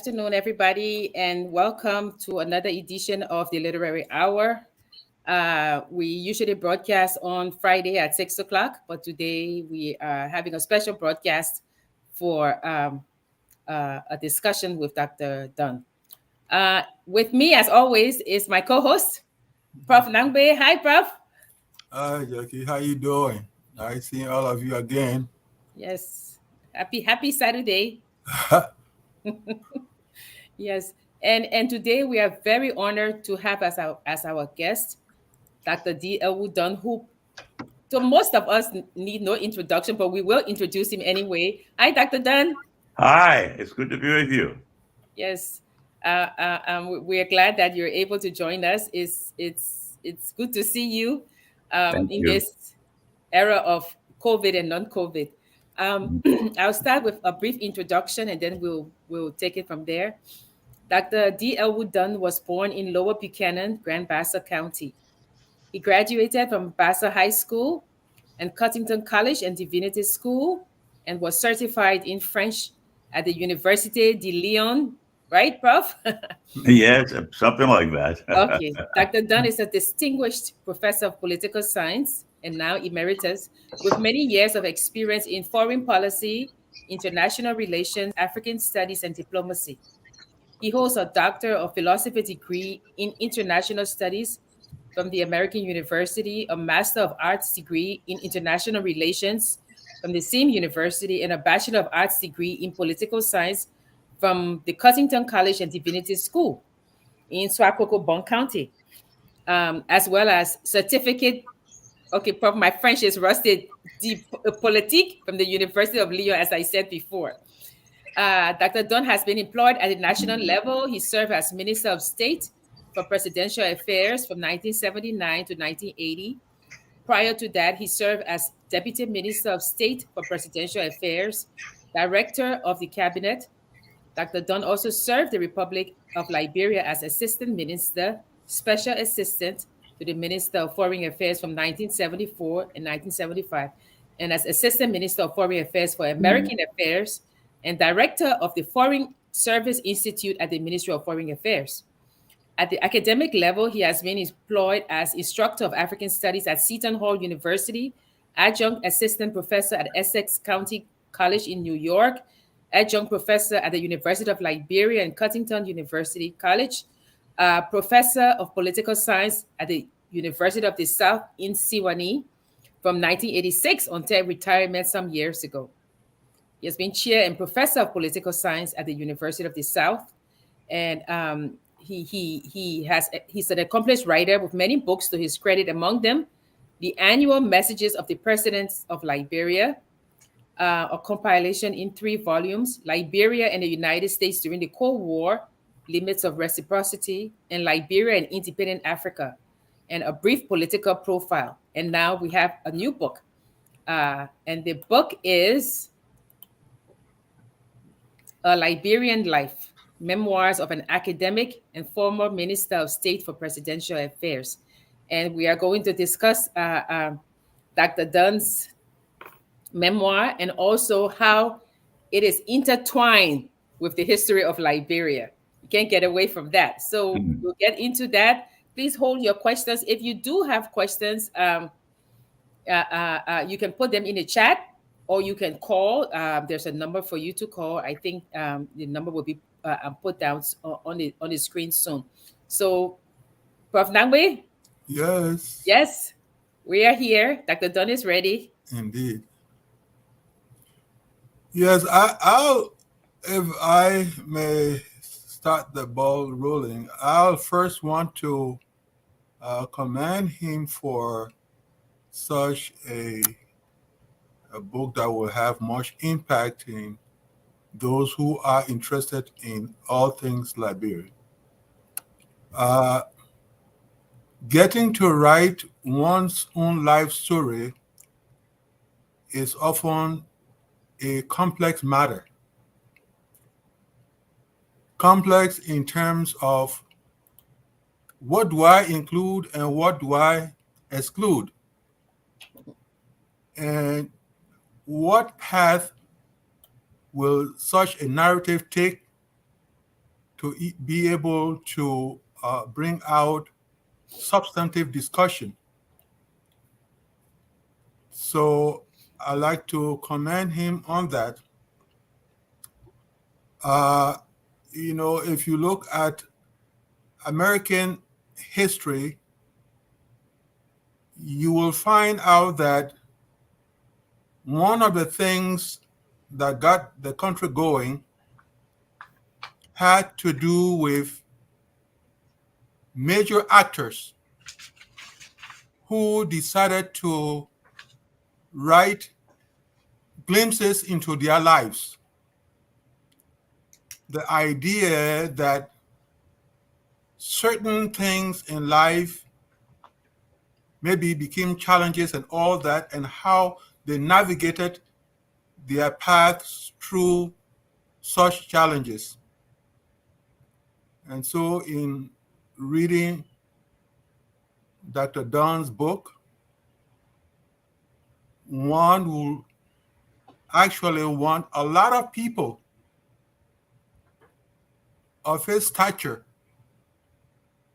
afternoon, everybody, and welcome to another edition of the Literary Hour. We usually broadcast on Friday at 6 o'clock, but today we are having a special broadcast for a discussion with Dr. Dunn. With me, as always, is my co-host, Prof. Nangbe. Hi, Prof. Hi, Jackie. How you doing? Nice seeing all of you again. Yes, happy Saturday. Yes, and today we are very honored to have as our guest Dr. D. Elwood Dunn, who to most of us need no introduction, but we will introduce him anyway. Hi, Dr. Dunn. Hi, it's good to be with you. Yes, we are glad that you're able to join us. It's good to see you Thank in you. this era of COVID and non-COVID. I'll start with a brief introduction, and then we'll take it from there. Dr. D. Elwood Dunn was born in Lower Buchanan, Grand Bassa County. He graduated from Bassa High School and Cuttington College and Divinity School and was certified in French at the Université de Lyon, right, Prof? Yes, something like that. Okay. Dr. Dunn is a distinguished professor of political science and now emeritus with many years of experience in foreign policy, international relations, African studies, and diplomacy. He holds a Doctor of Philosophy degree in International Studies from the American University, a Master of Arts degree in International Relations from the same university, and a Bachelor of Arts degree in Political Science from the Cuttington College and Divinity School in Swakoko, County, as well as certificate. Okay, Prof, my French is rusted. Politique from the University of Lyon, as I said before. Dr. Dunn has been employed at the national level. He served as Minister of State for Presidential Affairs from 1979 to 1980. Prior to that, he served as Deputy Minister of State for Presidential Affairs, Director of the Cabinet. Dr. Dunn also served the Republic of Liberia as Assistant Minister, Special Assistant to the Minister of Foreign Affairs from 1974 and 1975, and as Assistant Minister of Foreign Affairs for American Affairs and Director of the Foreign Service Institute at the Ministry of Foreign Affairs. At the academic level, he has been employed as Instructor of African Studies at Seton Hall University, Adjunct Assistant Professor at Essex County College in New York, Adjunct Professor at the University of Liberia and Cuttington University College, Professor of Political Science at the University of the South in Sewanee from 1986 until retirement some years ago. He has been chair and professor of political science at the University of the South, and he's an accomplished writer with many books to his credit. Among them, the Annual Messages of the Presidents of Liberia, a compilation in 3 volumes, Liberia and the United States during the Cold War, Limits of Reciprocity, and Liberia and Independent Africa, and a brief political profile. And now we have a new book. And the book is A Liberian Life, Memoirs of an Academic and Former Minister of State for Presidential Affairs. And we are going to discuss Dr. Dunn's memoir and also how it is intertwined with the history of Liberia. You can't get away from that. So we'll get into that. Please hold your questions. If you do have questions, you can put them in the chat or you can call. There's a number for you to call. I think the number will be put down on the screen soon. So, Prof. Nangwe? Yes, Yes, we are here. Dr. Dunn is ready. indeed. Yes, I'll, if I may start the ball rolling, I'll first want to commend him for such a book that will have much impact in those who are interested in all things Liberia. Uh, Getting to write one's own life story is often a complex matter. Complex in terms of what do I include and what do I exclude? And what path will such a narrative take to be able to bring out substantive discussion. So I like to commend him on that. If you look at American history, you will find out that one of the things that got the country going had to do with major actors who decided to write glimpses into their lives. The idea that certain things in life maybe became challenges and all that, and how they navigated their paths through such challenges. And so in reading Dr. Dunn's book, one will actually want a lot of people of his stature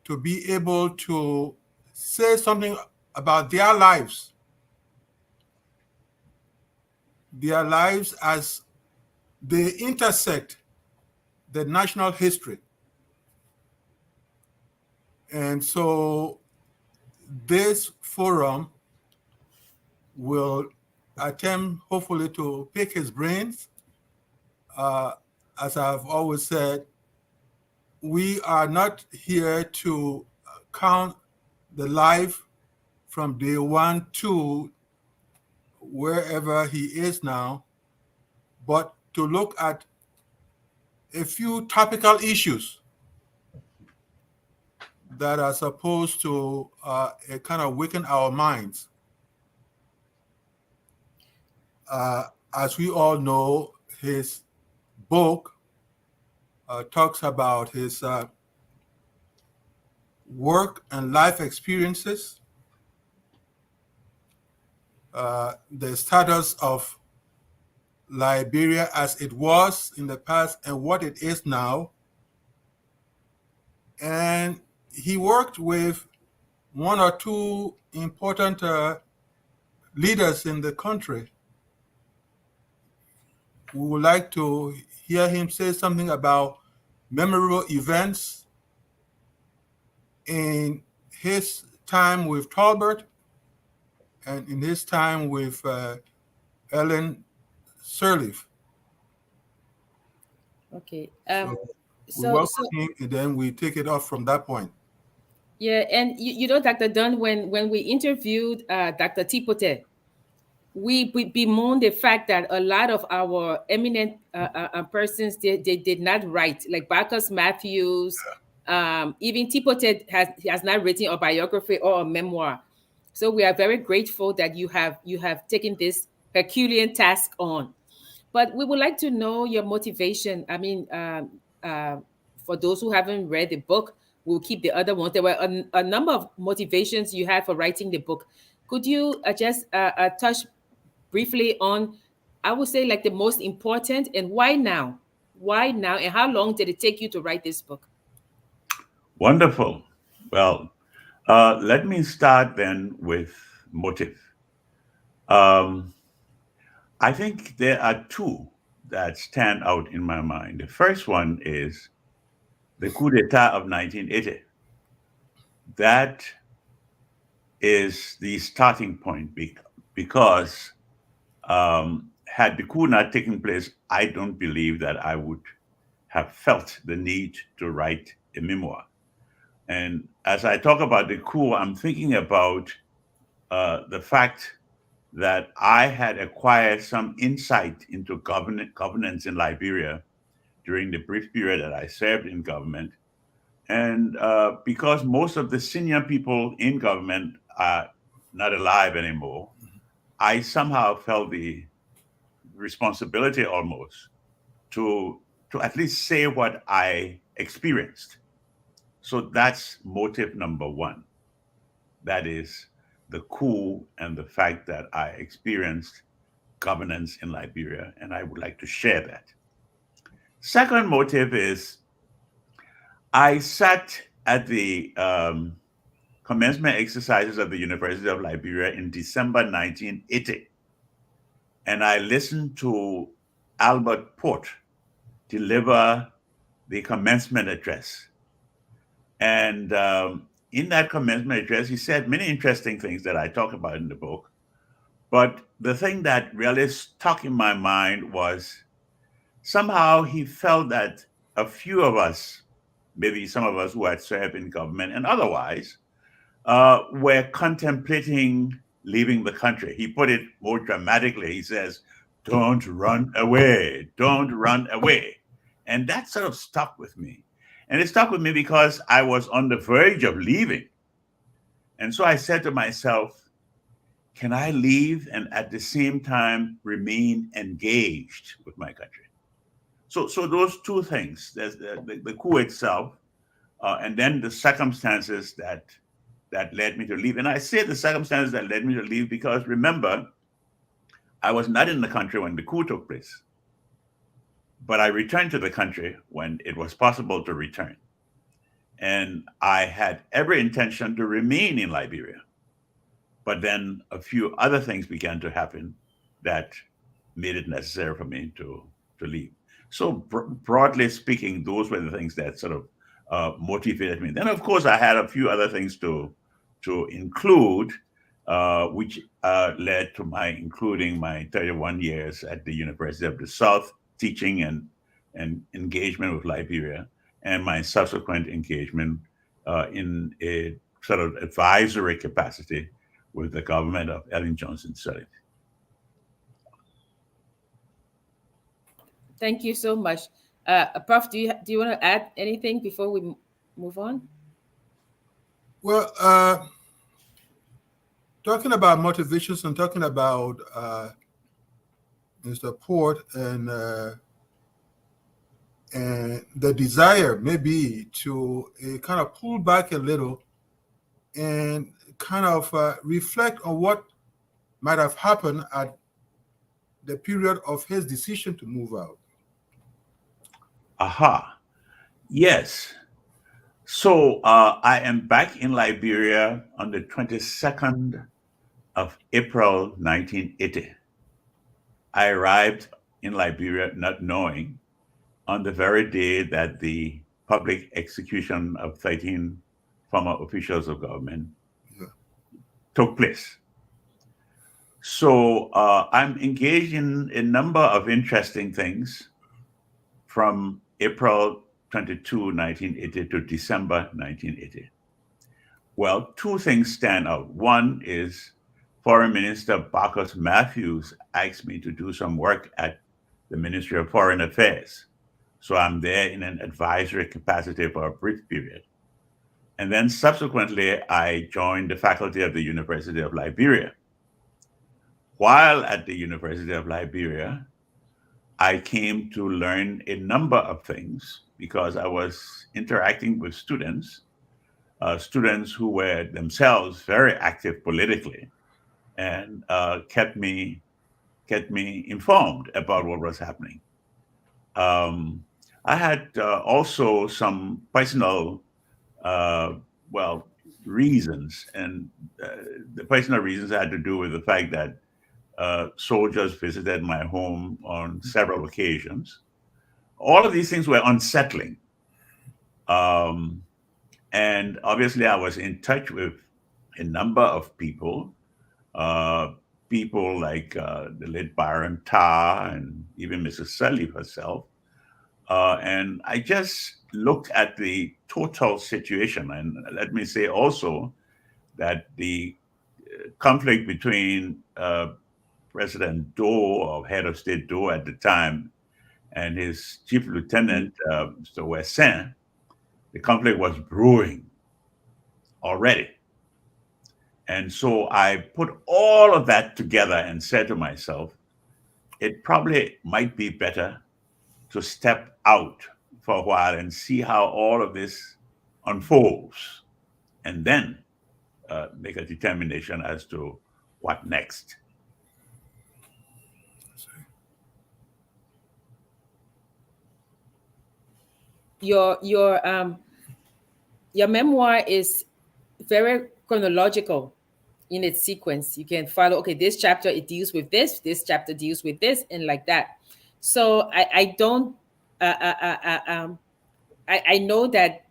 to be able to say something about their lives as they intersect the national history. And so this forum will attempt, hopefully, to pick his brains. As I've always said, we are not here to count the life from day one to wherever he is now, but to look at a few topical issues that are supposed to kind of awaken our minds. As we all know, his book talks about his work and life experiences, the status of Liberia as it was in the past and what it is now. And he worked with one or two important leaders in the country. We would like to hear him say something about memorable events in his time with Tolbert and in his time with Ellen Sirleaf. Okay. We welcome him, and then we take it off from that point. Yeah, and Dr. Dunn, when we interviewed Dr. Tipote, we bemoaned the fact that a lot of our eminent persons they did not write, like Bacchus Matthews, even Tipote has not written a biography or a memoir. So we are very grateful that you have taken this Herculean task on. But we would like to know your motivation. I mean, for those who haven't read the book, we'll keep the other ones. There were a number of motivations you had for writing the book. Could you just touch briefly on, I would say, like the most important, and why now? Why now? And how long did it take you to write this book? Wonderful. Well, let me start then with motive. I think there are two that stand out in my mind. The first one is the coup d'etat of 1980. That is the starting point because had the coup not taken place, I don't believe that I would have felt the need to write a memoir. And as I talk about the coup, I'm thinking about the fact that I had acquired some insight into governance in Liberia during the brief period that I served in government. And because most of the senior people in government are not alive anymore, I somehow felt the responsibility almost to at least say what I experienced. So that's motive number one. That is the coup and the fact that I experienced governance in Liberia, and I would like to share that. Second motive is I sat at the commencement exercises of the University of Liberia in December 1980, and I listened to Albert Port deliver the commencement address. And in that commencement address, he said many interesting things that I talk about in the book. But the thing that really stuck in my mind was somehow he felt that a few of us, maybe some of us who had served in government and otherwise, were contemplating leaving the country. He put it more dramatically. He says, "Don't run away, don't run away." And that sort of stuck with me. And it stuck with me because I was on the verge of leaving. And so I said to myself, can I leave and at the same time remain engaged with my country? So those two things, there's the coup itself, and then the circumstances that led me to leave. And I say the circumstances that led me to leave because remember, I was not in the country when the coup took place, but I returned to the country when it was possible to return. And I had every intention to remain in Liberia. But then a few other things began to happen that made it necessary for me to leave. So broadly speaking, those were the things that sort of motivated me. Then, of course, I had a few other things to include, which led to my including my 31 years at the University of the South, teaching and engagement with Liberia, and my subsequent engagement in a sort of advisory capacity with the government of Ellen Johnson Sirleaf. Thank you so much. Prof, do you want to add anything before we move on? Well, talking about motivations and talking about Mr. Port and the desire maybe to kind of pull back a little and kind of reflect on what might have happened at the period of his decision to move out. Aha. Yes. So I am back in Liberia on the 22nd of April 1980. I arrived in Liberia not knowing on the very day that the public execution of 13 former officials of government took place. So I'm engaged in a number of interesting things from April 22, 1980 to December 1980. Well, two things stand out. One is Foreign Minister Barcus Matthews asked me to do some work at the Ministry of Foreign Affairs. So I'm there in an advisory capacity for a brief period. And then subsequently, I joined the faculty of the University of Liberia. While at the University of Liberia, I came to learn a number of things because I was interacting with students who were themselves very active politically and kept me informed about what was happening. I had also some personal, reasons, and the personal reasons had to do with the fact that soldiers visited my home on several occasions. All of these things were unsettling. And obviously, I was in touch with a number of people, people like the late Byron Tarr and even Mrs. Sirleaf herself. And I just looked at the total situation. And let me say also that the conflict between President Doe, or head of state Doe at the time, and his chief lieutenant, Mr. Wessin, the conflict was brewing already. And so I put all of that together and said to myself, it probably might be better to step out for a while and see how all of this unfolds, and then make a determination as to what next. Your your memoir is very chronological in its sequence. You can follow, okay, this chapter it deals with this chapter deals with this, and like that. So I don't I know that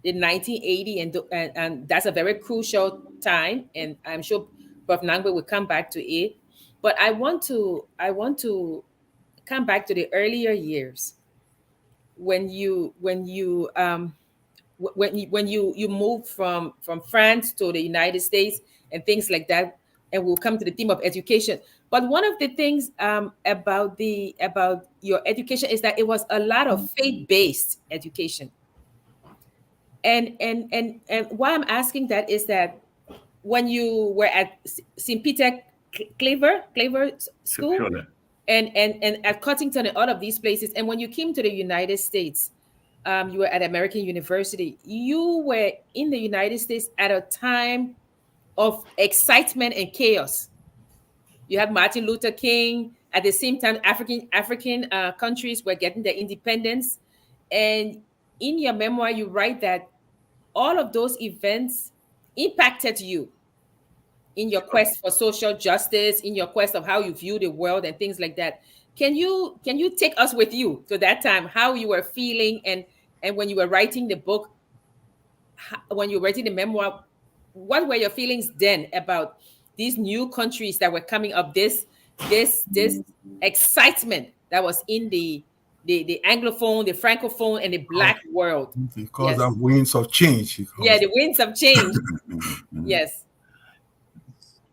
in 1980 and that's a very crucial time, and I'm sure Prof. Nangbe will come back to it. But I want to come back to the earlier years when you moved from France to the United States and things like that, and we'll come to the theme of education. But one of the things about your education is that it was a lot of faith-based education. And why I'm asking that is that when you were at St. Peter Claver School, Sure. and at Cottington and all of these places, and when you came to the United States, you were at American University. You were in the United States at a time of excitement and chaos. You had Martin Luther King. At the same time, African countries were getting their independence. And in your memoir, you write that all of those events impacted you in your quest for social justice, in your quest of how you view the world and things like that. Can you take us with you to that time, how you were feeling, and when you were writing the book, when you were writing the memoir, what were your feelings then about these new countries that were coming up, this excitement that was in the anglophone, the francophone, and the Because black world? because Yes. of winds of change. Yeah, Because the winds of change. Yes.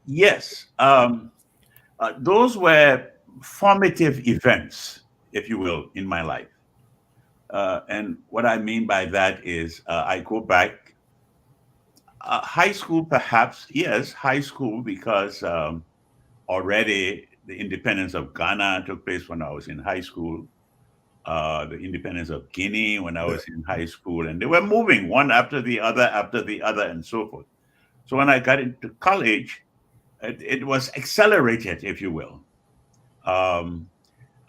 Yes. Those were formative events, if you will, in my life. And what I mean by that is I go back, high school, perhaps, yes, high school, because already the independence of Ghana took place when I was in high school, the independence of Guinea when I yeah, was in high school, and they were moving one after the other, and so forth. So when I got into college, it was accelerated, if you will. Um,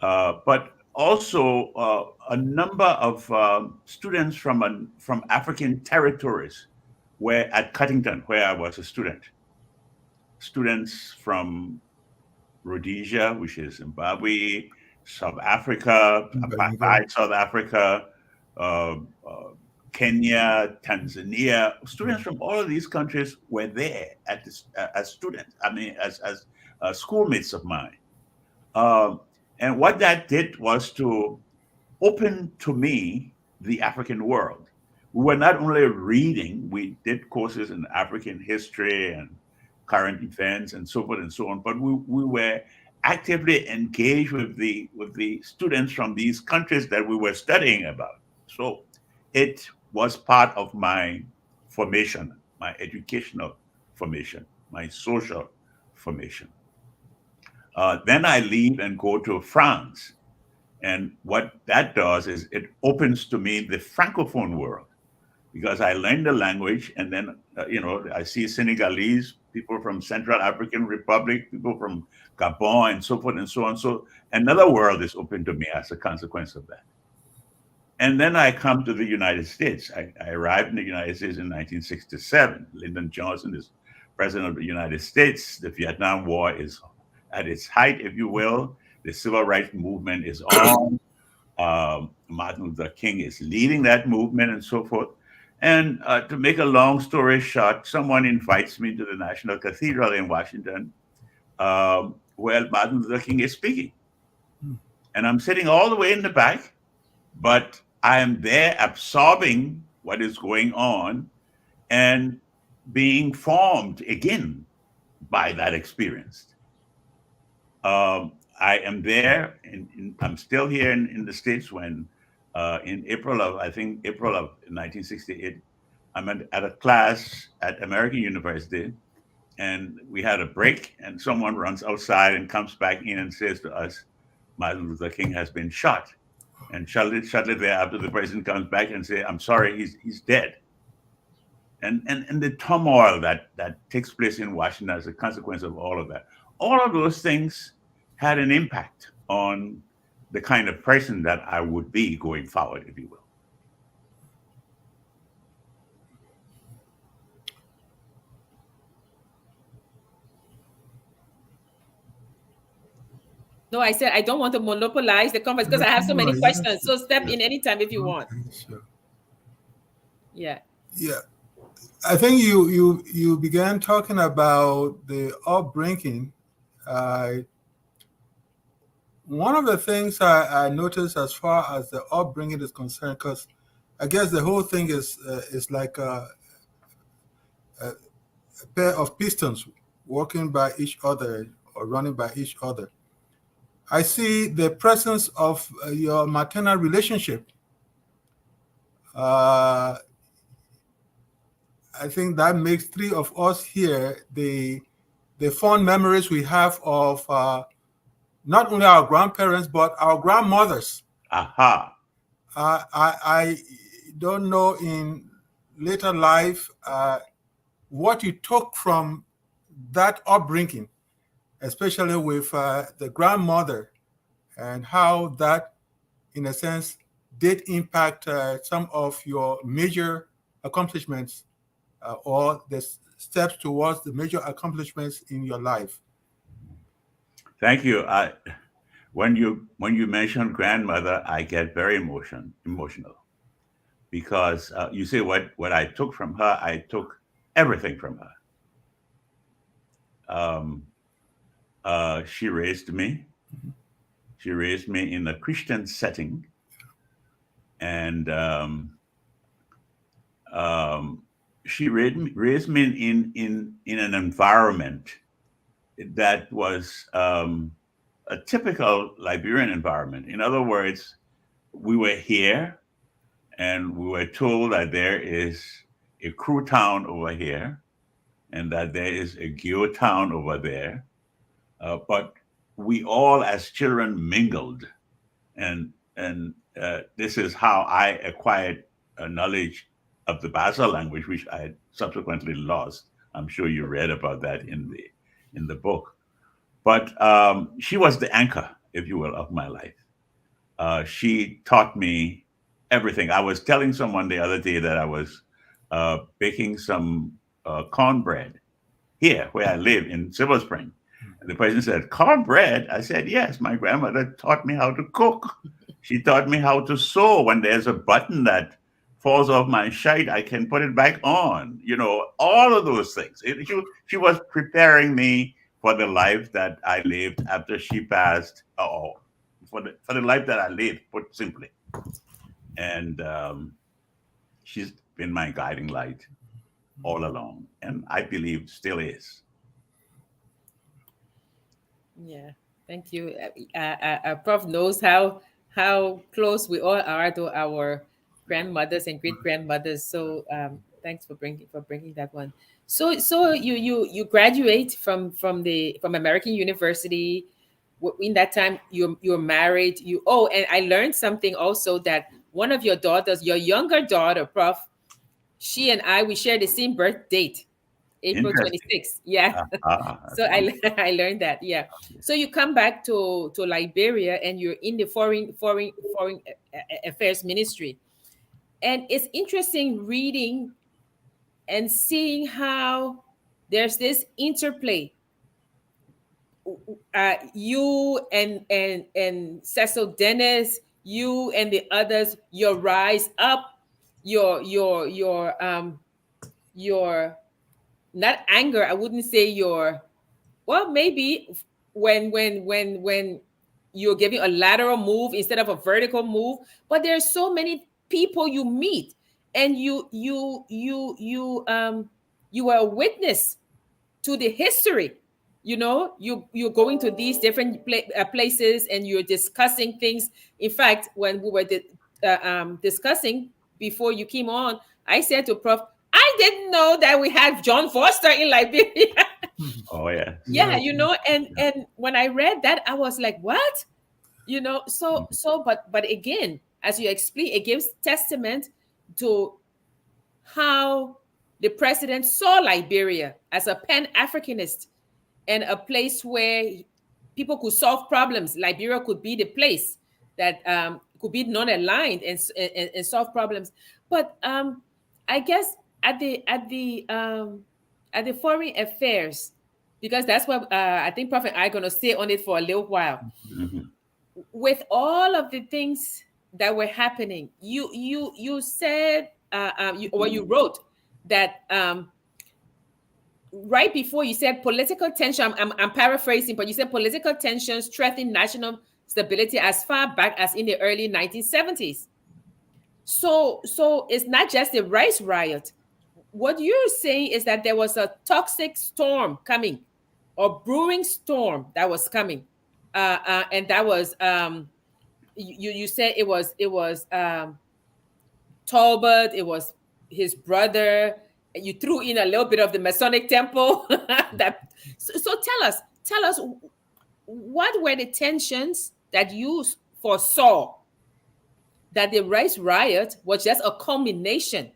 but also a number of students from African territories were at Cuttington, where I was a student. Students from Rhodesia, which is Zimbabwe, South Africa, Benga, apartheid South Africa, uh, uh, Kenya, Tanzania. Students from all of these countries were there as students. I mean, as schoolmates of mine. Um, and what that did was to open to me the African world. We were not only reading, we did courses in African history and current events and so forth and so on, but we were actively engaged with the students from these countries that we were studying about. So it was part of my formation, my educational formation, my social formation. Then I leave and go to France. And what that does is it opens to me the Francophone world because I learned the language. And then, I see Senegalese, people from Central African Republic, people from Gabon, and so forth and so on. So another world is open to me as a consequence of that. And then I come to the United States. I arrived in the United States in 1967. Lyndon Johnson is president of the United States. The Vietnam War is at its height, if you will. The civil rights movement is on. Martin Luther King is leading that movement and so forth. And to make a long story short, someone invites me to the National Cathedral in Washington, where Martin Luther King is speaking. And I'm sitting all the way in the back, but I am there absorbing what is going on and being formed again by that experience. I am there, and I'm still here in the States when, in April of 1968, I'm at a class at American University, and we had a break, and someone runs outside and comes back in and says to us, Martin Luther King has been shot. And shortly thereafter, the president comes back and says, I'm sorry, he's dead. And the turmoil that takes place in Washington as a consequence of all of that. All of those things had an impact on the kind of person that I would be going forward, if you will. No, I said I don't want to monopolize the conference because I have so No, many yes, questions. So step yeah. in anytime if you want. Okay, sure. Yeah. Yeah, I think you began talking about the upbringing. Uh, One of the things I noticed as far as the upbringing is concerned, because I guess the whole thing is like a pair of pistons working by each other or running by each other. I see the presence of your maternal relationship. Uh, I think that makes three of us here the fond memories we have of not only our grandparents but our grandmothers. Aha. I don't know in later life what you took from that upbringing, especially with the grandmother, and how that, in a sense, did impact some of your major accomplishments or the steps towards the major accomplishments in your life. Thank you. When you mention grandmother, I get very emotional because you say what I took from her. I took everything from her. Um, she raised me. She raised me in a Christian setting, and um, she raised me in an environment that was a typical Liberian environment. In other words, we were here and we were told that there is a crew town over here and that there is a geo town over there. But we all, as children, mingled, and this is how I acquired a knowledge of the Basa language, which I subsequently lost. I'm sure you read about that in the book. But she was the anchor, if you will, of my life. She taught me everything. I was telling someone the other day that I was baking some cornbread here where I live in Silver Spring. And the person said, cornbread? I said, yes, my grandmother taught me how to cook. She taught me how to sew. When there's a button that falls off my shirt, I can put it back on. All of those things. She was preparing me for the life that I lived after she passed, or for the life that I lived, put simply. And she's been my guiding light all along, and I believe still is. Yeah. Thank you. Prof knows how close we all are to our grandmothers and great grandmothers. So thanks for bringing that one. So you graduate from American University. In that time, you're married. And I learned something also, that one of your daughters, your younger daughter, Prof, she and we share the same birth date, April Interesting. 26th. Yeah. That's So I wonderful. I learned that. Yeah. So you come back to Liberia and you're in the foreign affairs ministry. And it's interesting reading and seeing how there's this interplay. You and Cecil Dennis, you and the others, your rise up, your not anger. I wouldn't say your, well, maybe when you're giving a lateral move instead of a vertical move. But there's so many people you meet, and you are a witness to the history. You're going to these different places and you're discussing things. In fact, when we were discussing before you came on, I said to Prof, I didn't know that we had John Foster in Liberia. Oh yes. Yeah, Yes. and when I read that, I was like, what? Mhm. But again, as you explain, it gives testament to how the president saw Liberia as a pan-Africanist and a place where people could solve problems. Liberia could be the place that could be non-aligned and solve problems. But I guess at the foreign affairs, because that's what I think Prophet I going to stay on it for a little while. Mm-hmm. With all of the things that were happening, you said you wrote that right before you said political tension. I'm paraphrasing, but you said political tensions threatened national stability as far back as in the early 1970s. So it's not just the rice riot. What you're saying is that there was a toxic storm coming, or brewing storm that was coming, and that was you said it was Tolbert, it was his brother. You threw in a little bit of the Masonic temple. That so tell us what were the tensions that you foresaw that the rice riot was just a culmination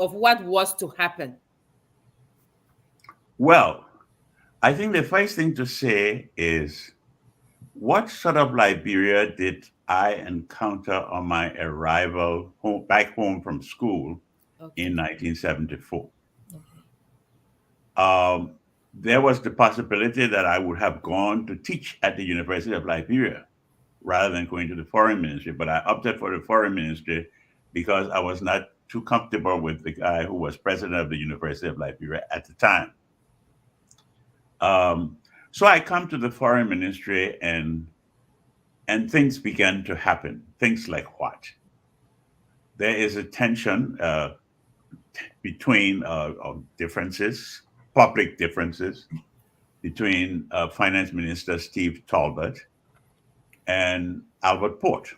of what was to happen. Well, I think the first thing to say is, what sort of Liberia did I encounter on my arrival back home from school Okay. in 1974? Okay. There was the possibility that I would have gone to teach at the University of Liberia rather than going to the foreign ministry, but I opted for the foreign ministry because I was not too comfortable with the guy who was president of the University of Liberia at the time. So I come to the foreign ministry, and things began to happen. Things like what? There is a tension between differences, public differences, between Finance Minister Steve Tolbert and Albert Port.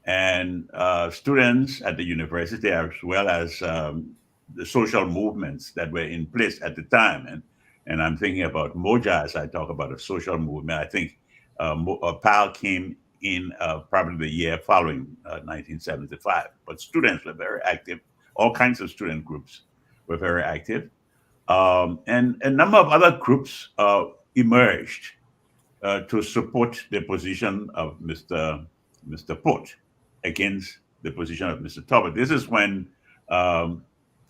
And students at the university, as well as the social movements that were in place at the time. And I'm thinking about Moja as I talk about a social movement. I think PAL came in probably the year following 1975. But students were very active. All kinds of student groups were very active. And a number of other groups emerged to support the position of Mr. Port against the position of Mr. Tolbert. This is when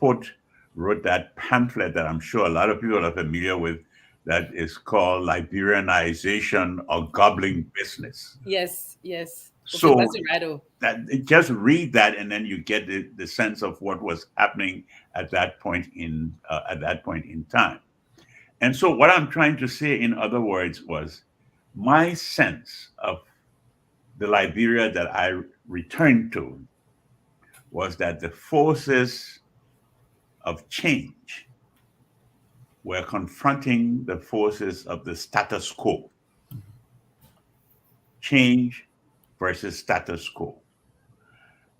Port wrote that pamphlet that I'm sure a lot of people are familiar with, that is called Liberianization or Gobbling Business. Yes, yes. So that just read that, and then you get the sense of what was happening at that point in time. And so what I'm trying to say, in other words, was my sense of the Liberia that I returned to was that the forces of change were confronting the forces of the status quo. Change versus status quo.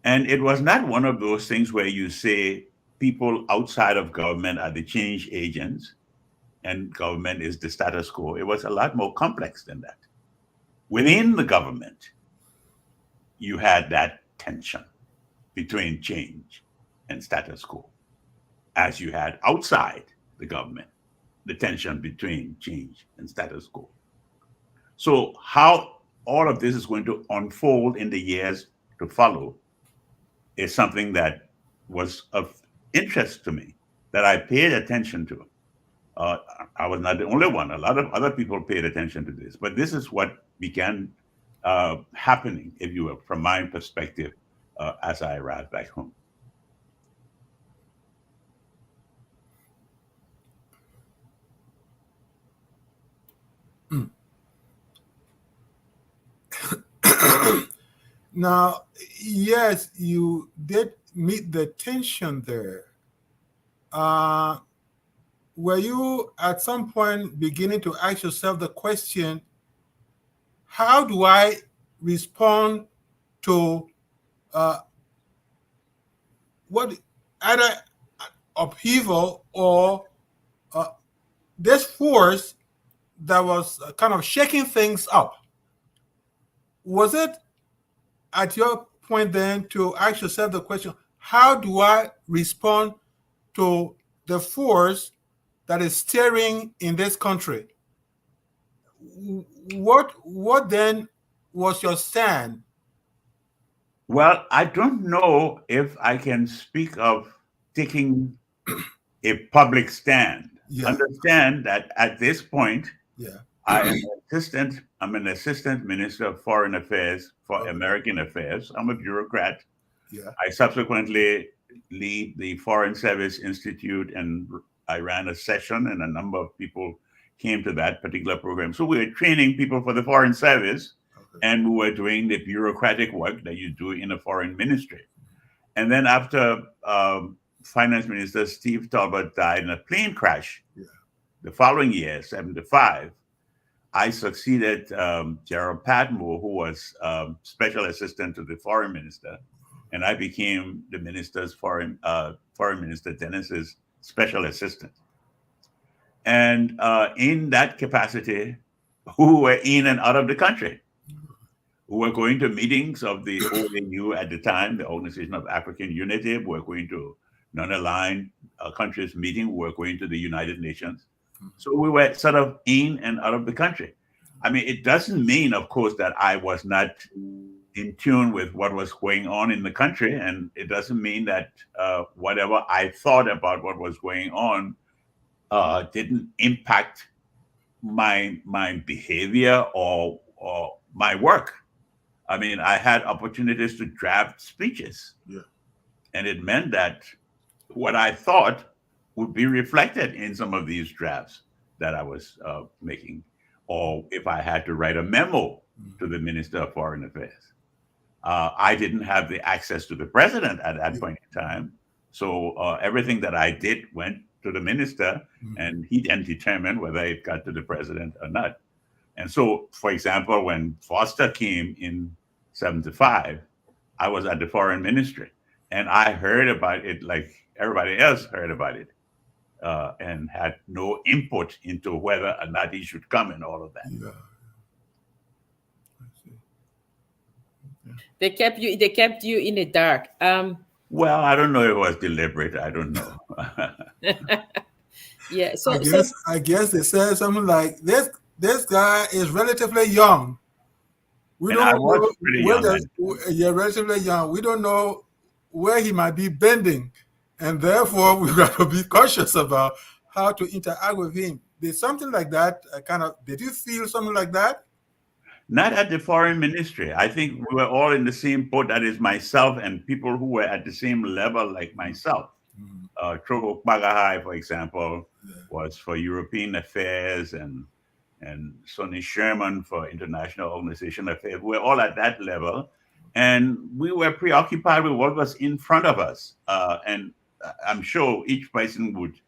And it was not one of those things where you say people outside of government are the change agents and government is the status quo. It was a lot more complex than that. Within the government, you had that tension between change and status quo, as you had outside the government, the tension between change and status quo. So how all of this is going to unfold in the years to follow is something that was of interest to me, that I paid attention to. I was not the only one. A lot of other people paid attention to this, but this is what began happening, if you will, from my perspective, as I arrived back home. Now, yes, you did meet the tension there. Were you at some point beginning to ask yourself the question, how do I respond to what either upheaval or this force that was kind of shaking things up? Was it at your point then to ask yourself the question, how do I respond to the force that is steering in this country? What then was your stand? Well, I don't know if I can speak of taking a public stand. Yeah. understand that at this point, Yeah. I'm an assistant minister of foreign affairs for Okay. American affairs. I'm a bureaucrat. Yeah. I subsequently lead the Foreign Service Institute, and I ran a session, and a number of people came to that particular program. So we were training people for the Foreign Service, Okay. and we were doing the bureaucratic work that you do in a foreign ministry. And then after Finance Minister Steve Tolbert died in a plane crash Yeah. the following year, 75, I succeeded Gerald Padmore, who was special assistant to the foreign minister, and I became the minister's foreign minister Dennis's special assistant. And in that capacity, who were in and out of the country, who were going to meetings of the OAU at the time, the Organization of African Unity. We were going to non-aligned countries meeting. We were going to the United Nations. So we were sort of in and out of the country. I mean, it doesn't mean, of course, that I was not in tune with what was going on in the country. And it doesn't mean that whatever I thought about what was going on didn't impact my behavior or my work. I mean, I had opportunities to draft speeches. Yeah. And it meant that what I thought would be reflected in some of these drafts that I was making, or if I had to write a memo to the Minister of Foreign Affairs. I didn't have the access to the president at that point in time. So everything that I did went to the minister, and he then determined whether it got to the president or not. And so, for example, when Foster came in 75, I was at the foreign ministry, and I heard about it like everybody else heard about it, and had no input into whether or not he should come and all of that. Yeah. I see. They kept you in the dark. Well, I don't know if it was deliberate. I don't know. Yeah. I guess they said something like this guy is relatively young. We And don't I was know pretty where young you're relatively young. We don't know where he might be bending, and therefore we've got to be cautious about how to interact with him. Did something like that did you feel something like that? Not at the foreign ministry. I think we were all in the same boat. That is myself and people who were at the same level like myself. Trogo Bagahai, for example, was for European affairs, and Sonny Sherman for international organization affairs. We're all at that level. And we were preoccupied with what was in front of us. And I'm sure each person would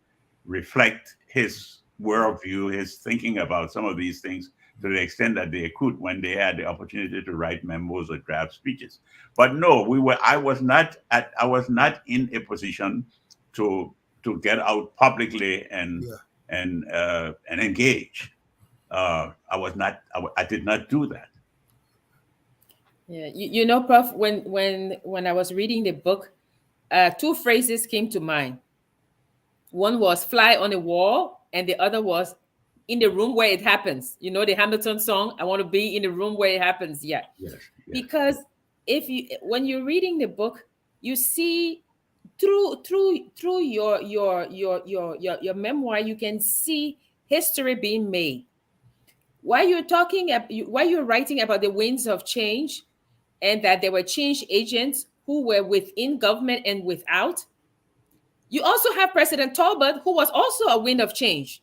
reflect his worldview, his thinking about some of these things to the extent that they could when they had the opportunity to write memos or draft speeches. But no, I was not in a position to get out publicly and engage. I did not do that. Yeah, Prof, when I was reading the book, two phrases came to mind. One was "fly on the wall," and the other was "in the room where it happens." You know the Hamilton song, "I want to be in the room where it happens." Yeah. Yes. Because when you're reading the book, you see through your memoir, you can see history being made. While you're writing about the winds of change, and that there were change agents who were within government and without, you also have President Tolbert, who was also a wind of change.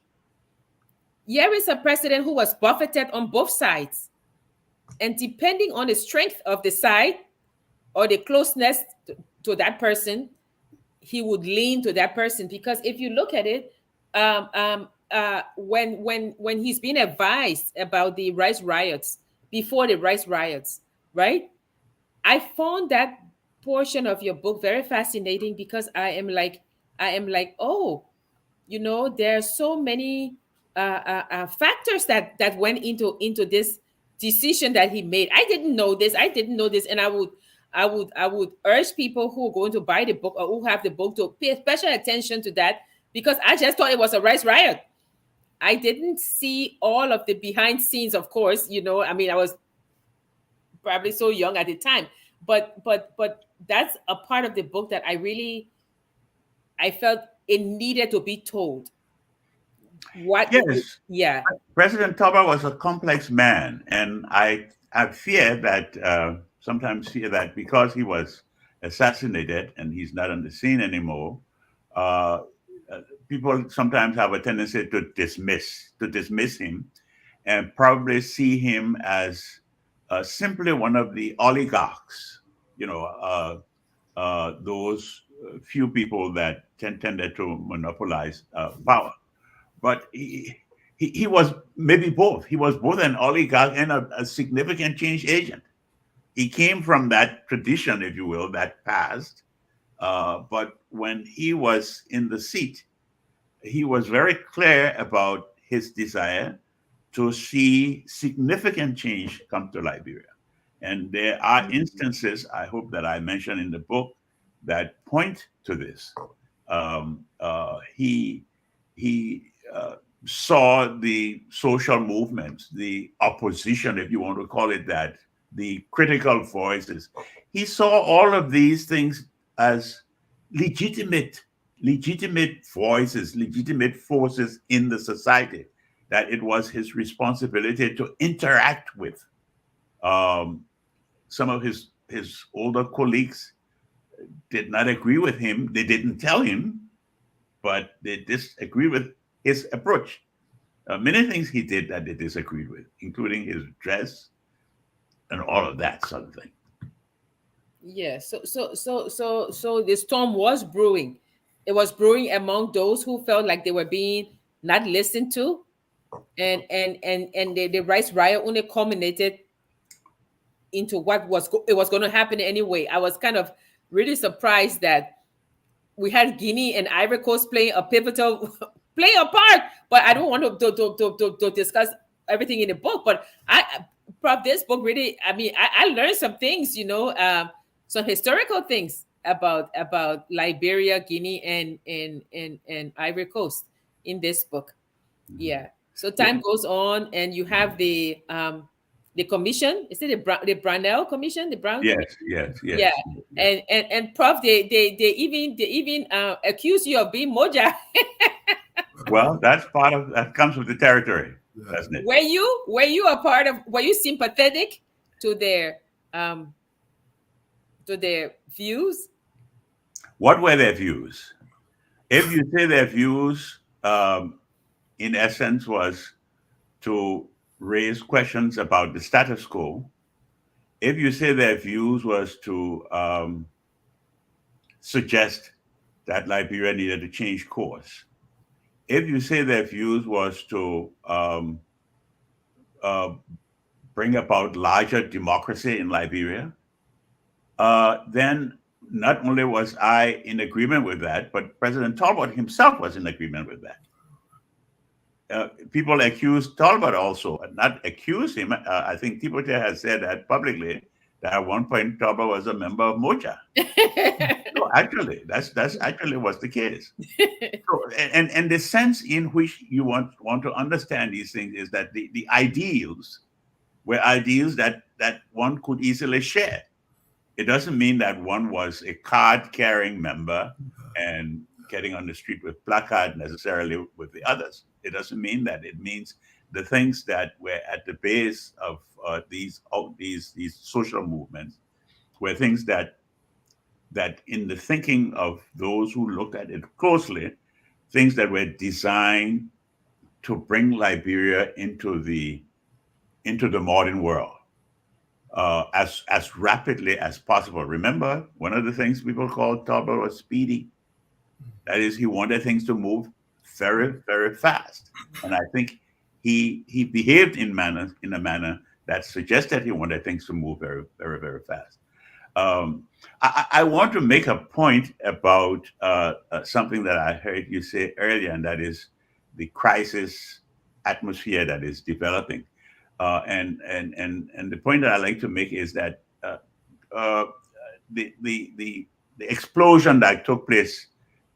Here is a president who was buffeted on both sides. And depending on the strength of the side or the closeness to that person, he would lean to that person. Because if you look at it, when he's been advised about the rice riots, before the rice riots, right? I found that portion of your book very fascinating, because I am like, oh, there are so many factors that went into this decision that he made. I didn't know this, and I would urge people who are going to buy the book or who have the book to pay special attention to that, because I just thought it was a rice riot. I didn't see all of the behind scenes, of course. I mean, I was probably so young at the time, but that's a part of the book that I felt it needed to be told. What? Yes, Yeah. President Tolbert was a complex man, and I fear that sometimes fear that because he was assassinated and he's not on the scene anymore, uh, people sometimes have a tendency to dismiss him and probably see him as simply one of the oligarchs. You know, those few people that tended to monopolize power. But he was maybe both. He was both an oligarch and a significant change agent. He came from that tradition, if you will, that past. But when he was in the seat, he was very clear about his desire to see significant change come to Liberia. And there are instances, I hope that I mention in the book, that point to this. He saw the social movements, the opposition, if you want to call it that, the critical voices. He saw all of these things as legitimate, legitimate voices, legitimate forces in the society that it was his responsibility to interact with. Um, some of his older colleagues did not agree with him. They didn't tell him, but they disagreed with his approach. Many things he did that they disagreed with, including his dress and all of that sort of thing. Yeah. So the storm was brewing. It was brewing among those who felt like they were being not listened to, and the rice riot only culminated into what it was going to happen anyway. I was kind of really surprised that we had Guinea and Ivory Coast playing a pivotal playing a part. But I don't want to discuss everything in the book. But Prof, this book really, I mean, I learned some things, some historical things about Liberia, Guinea, and Ivory Coast in this book. Yeah. So time goes on, and you have the commission. Is it the Brownell Commission? The Brown Yes, Commission? yes, yes. Yeah. Yes. And Prof, they even accuse you of being Moja. Well, that's part of that comes with the territory, doesn't it? Were you a part of? Were you sympathetic to um their views? What were their views? If you say their views, in essence, was to raise questions about the status quo, if you say their views was to suggest that Liberia needed to change course, if you say their views was to uh, bring about larger democracy in Liberia, then not only was I in agreement with that, but President Tolbert himself was in agreement with that. People accuse Tolbert also, not accuse him. I think Timothy has said that publicly, that at one point Tolbert was a member of Moja. No, actually, that's actually was the case. So, and the sense in which you want to understand these things is that the ideals were ideals that one could easily share. It doesn't mean that one was a card carrying member and getting on the street with placard necessarily with the others. It doesn't mean that. It means the things that were at the base of these social movements were things that in the thinking of those who looked at it closely, things that were designed to bring Liberia into the modern world as rapidly as possible. Remember, one of the things people called Tolbert was speedy. That is, he wanted things to move very, very fast, and I think he behaved in a manner that suggested he wanted things to move very, very, very fast. I want to make a point about something that I heard you say earlier, and that is the crisis atmosphere that is developing. And the point that I like to make is that uh, the explosion that took place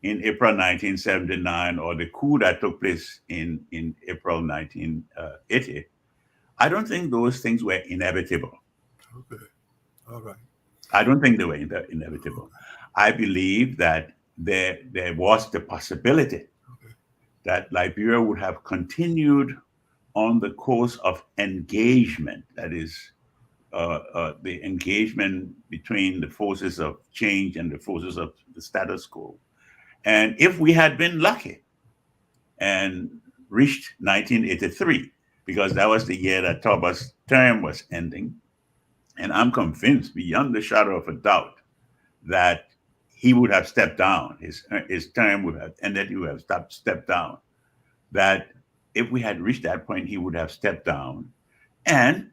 in April 1979, or the coup that took place in April 1980, I don't think those things were inevitable. Okay. All right. I don't think they were inevitable. I believe that there was the possibility that Liberia would have continued on the course of engagement, that is, the engagement between the forces of change and the forces of the status quo. And if we had been lucky and reached 1983, because that was the year that Tolbert's term was ending, and I'm convinced beyond the shadow of a doubt that he would have stepped down. His term would have ended. He would have stepped down. That if we had reached that point, he would have stepped down. And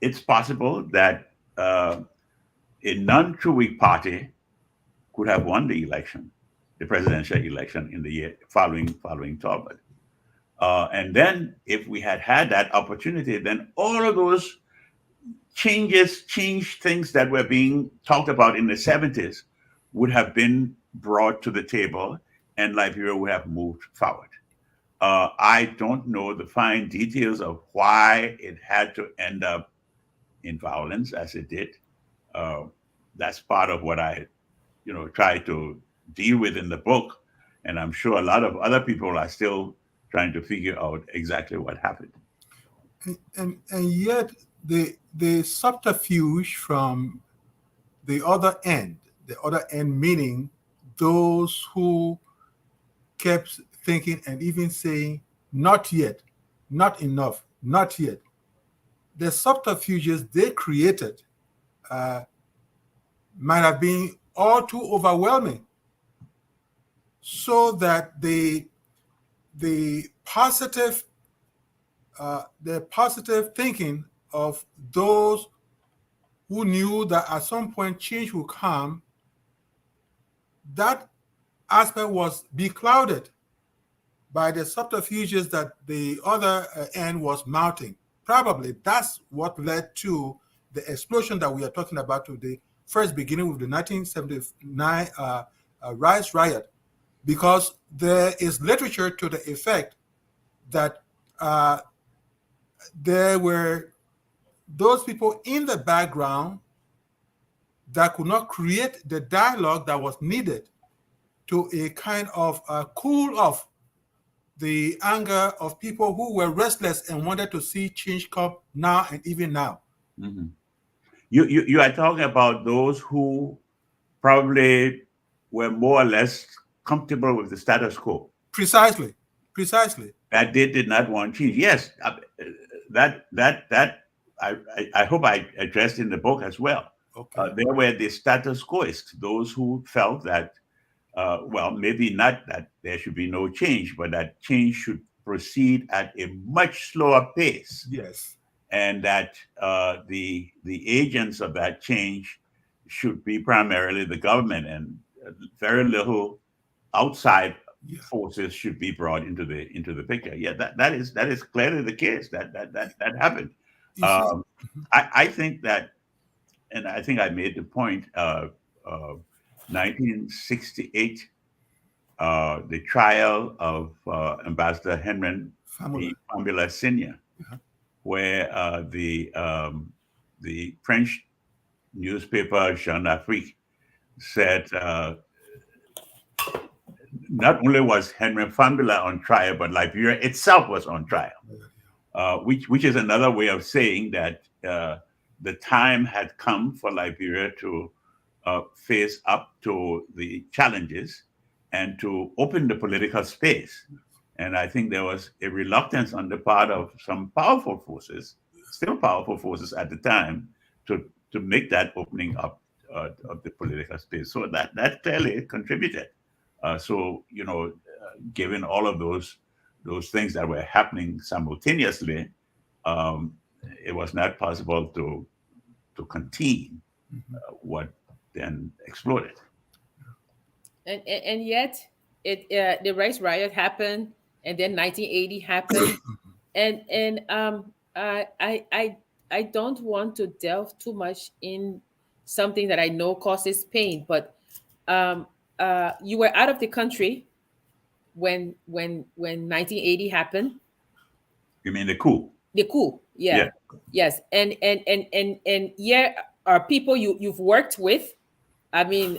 it's possible that a non-Truic party could have won the election, the presidential election in the year following Tolbert. And then if we had had that opportunity, then all of those changed things that were being talked about in the 70s would have been brought to the table and Liberia would have moved forward. I don't know the fine details of why it had to end up in violence as it did. That's part of what I, try to deal with in the book. And I'm sure a lot of other people are still trying to figure out exactly what happened. And yet the subterfuge from the other end meaning those who kept thinking and even saying, not yet, not enough, not yet. The subterfuges they created might have been all too overwhelming, so that the positive thinking of those who knew that at some point change would come, that aspect was beclouded by the subterfuges that the other end was mounting. Probably that's what led to the explosion that we are talking about today, first beginning with the 1979 riot, because there is literature to the effect that there were those people in the background that could not create the dialogue that was needed to a kind of cool off the anger of people who were restless and wanted to see change come now and even now. Mm-hmm. You are talking about those who probably were more or less comfortable with the status quo. Precisely. That they did not want change. Yes, that I hope I addressed in the book as well. Okay. There were the status quoists, those who felt that, maybe not that there should be no change, but that change should proceed at a much slower pace. Yes. And that the agents of that change should be primarily the government, and very little outside forces should be brought into the picture. Yeah, that is clearly the case. That happened. I think that, and I think I made the point. 1968, the trial of Ambassador Henry Famula Senior, where the French newspaper Jeune Afrique said not only was Henry Famula on trial, but Liberia itself was on trial, which is another way of saying that the time had come for Liberia to face up to the challenges and to open the political space. And I think there was a reluctance on the part of some powerful forces, still powerful forces at the time, to make that opening up of the political space. So that clearly contributed. Given all of those things that were happening simultaneously, it was not possible to contain what then exploded. And yet, the rice riot happened, and then 1980 happened, and I don't want to delve too much in something that I know causes pain, but you were out of the country when 1980 happened. You mean the coup? The coup, yeah. Yes, and yeah, are people you've worked with. I mean,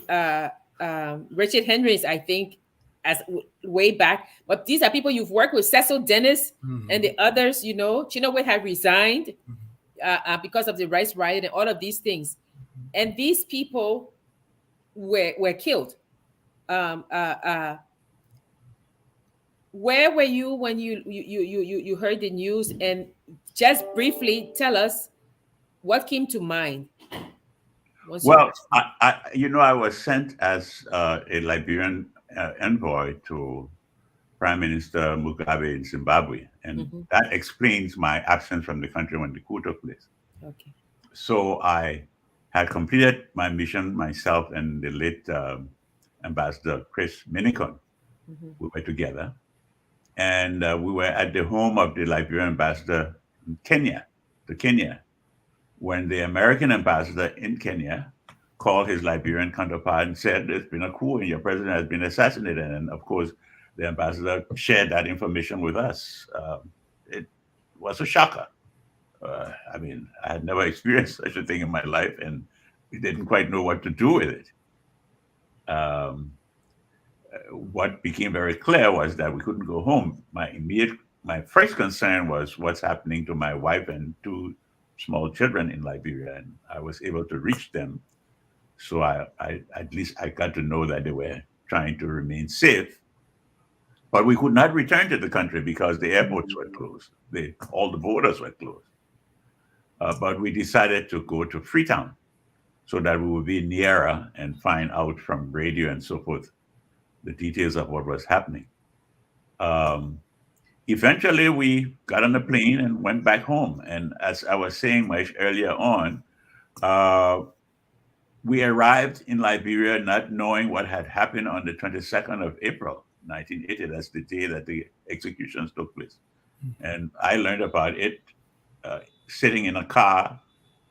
Richard Henrys, I think, as way back. But these are people you've worked with, Cecil Dennis and the others. Chinoway had resigned because of the rice riot and all of these things, and these people were killed. Um, uh, uh, where were you when you heard the news? And just briefly tell us what came to mind once you Well, heard. I was sent as a Liberian envoy to Prime Minister Mugabe in Zimbabwe, and Mhm. that explains my absence from the country when the coup took place. Okay. So I had completed my mission myself and the late Ambassador Chris Minicon. Mhm. We were together, and we were at the home of the Liberian ambassador in Kenya, to Kenya, when the American ambassador in Kenya called his Liberian counterpart and said, "There's been a coup and your president has been assassinated." And of course, the ambassador shared that information with us. It was a shocker. I mean, I had never experienced such a thing in my life, and we didn't quite know what to do with it. Um, what became very clear was that we couldn't go home. My first concern was what's happening to my wife and two small children in Liberia, and I was able to reach them. So I at least I got to know that they were trying to remain safe. But we could not return to the country because the airports were closed. All the borders were closed. But we decided to go to Freetown so that we would be nearer and find out from radio and so forth the details of what was happening. Um, Eventually, we got on a plane and went back home. And as I was saying much earlier on, uh, we arrived in Liberia not knowing what had happened on the 22nd of April, 1980. That's the day that the executions took place. And I learned about it sitting in a car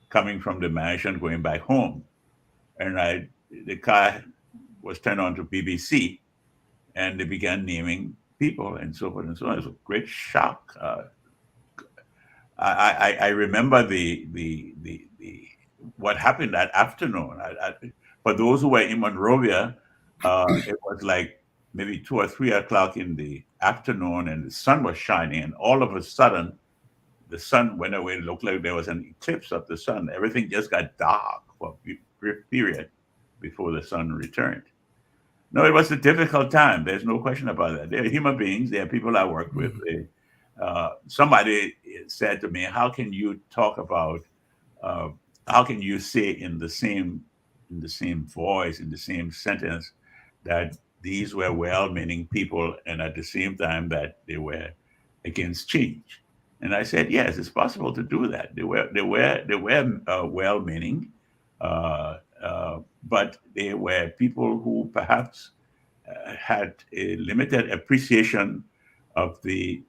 coming from the mansion going back home. And the car was turned on to BBC, and they began naming people and so forth and so on. It was a great shock. I remember the what happened that afternoon. For those who were in Monrovia, it was like maybe 2 or 3 o'clock in the afternoon, and the sun was shining, and all of a sudden, the sun went away. It looked like there was an eclipse of the sun. Everything just got dark for a brief period before the sun returned. No, it was a difficult time. There's no question about that. They're human beings. They're people I work with. Somebody said to me, uh, how can you say in the same voice, in the same sentence, that these were well-meaning people, and at the same time that they were against change? And I said, yes, it's possible to do that. They were well-meaning, but they were people who perhaps had a limited appreciation of the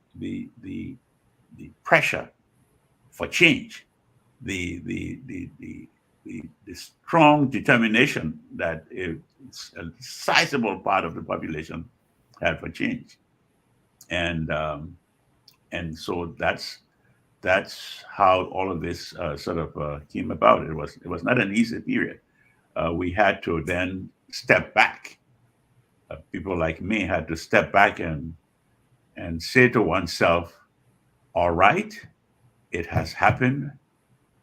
pressure for change, the strong determination that a sizable part of the population had for change, and and so that's how all of this sort of came about. It was not an easy period. We had to then step back. People like me had to step back and say to oneself, "All right, it has happened.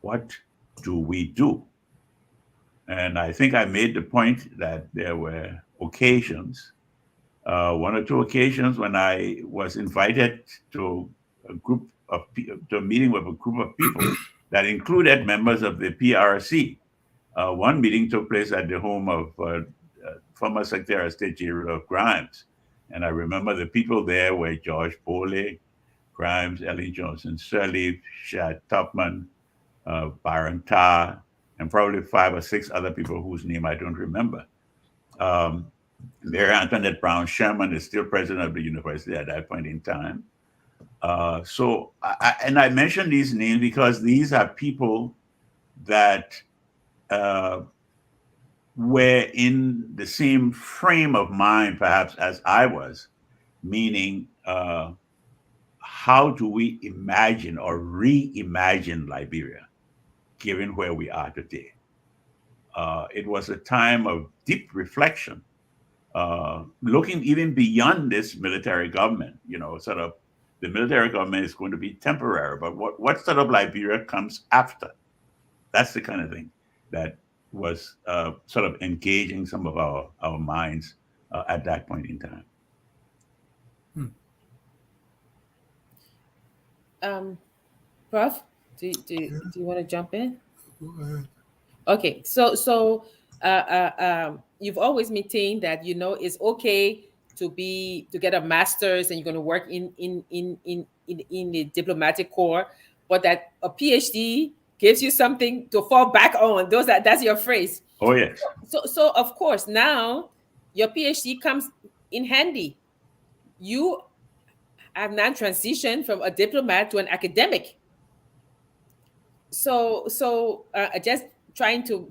What do we do?" And I think I made the point that there were occasions, one or two occasions, when I was invited to to a meeting with a group of people that included members of the PRC. One meeting took place at the home of former Secretary of State J. Rudolph Grimes. And I remember the people there were George Boley, Grimes, Ellen Johnson Sirleaf, Shad Topman, Byron Tarr, and probably 5 or 6 other people whose name I don't remember. Um, Mary Antoinette Brown Sherman is still president of the university at that point in time. And I mention these names because these are people that uh, were in the same frame of mind, perhaps, as I was, meaning how do we imagine or reimagine Liberia, given where we are today? It was a time of deep reflection. looking even beyond this military government. Sort of the military government is going to be temporary, but what sort of Liberia comes after? That's the kind of thing that was sort of engaging some of our minds at that point in time. Prof, do you want to jump in? Go ahead. Okay, so you've always maintained that it's okay to get a master's and you're going to work in the diplomatic corps, but that a PhD gives you something to fall back on. That's your phrase. Oh yes. So of course now your PhD comes in handy. You have now transitioned from a diplomat to an academic. So just trying to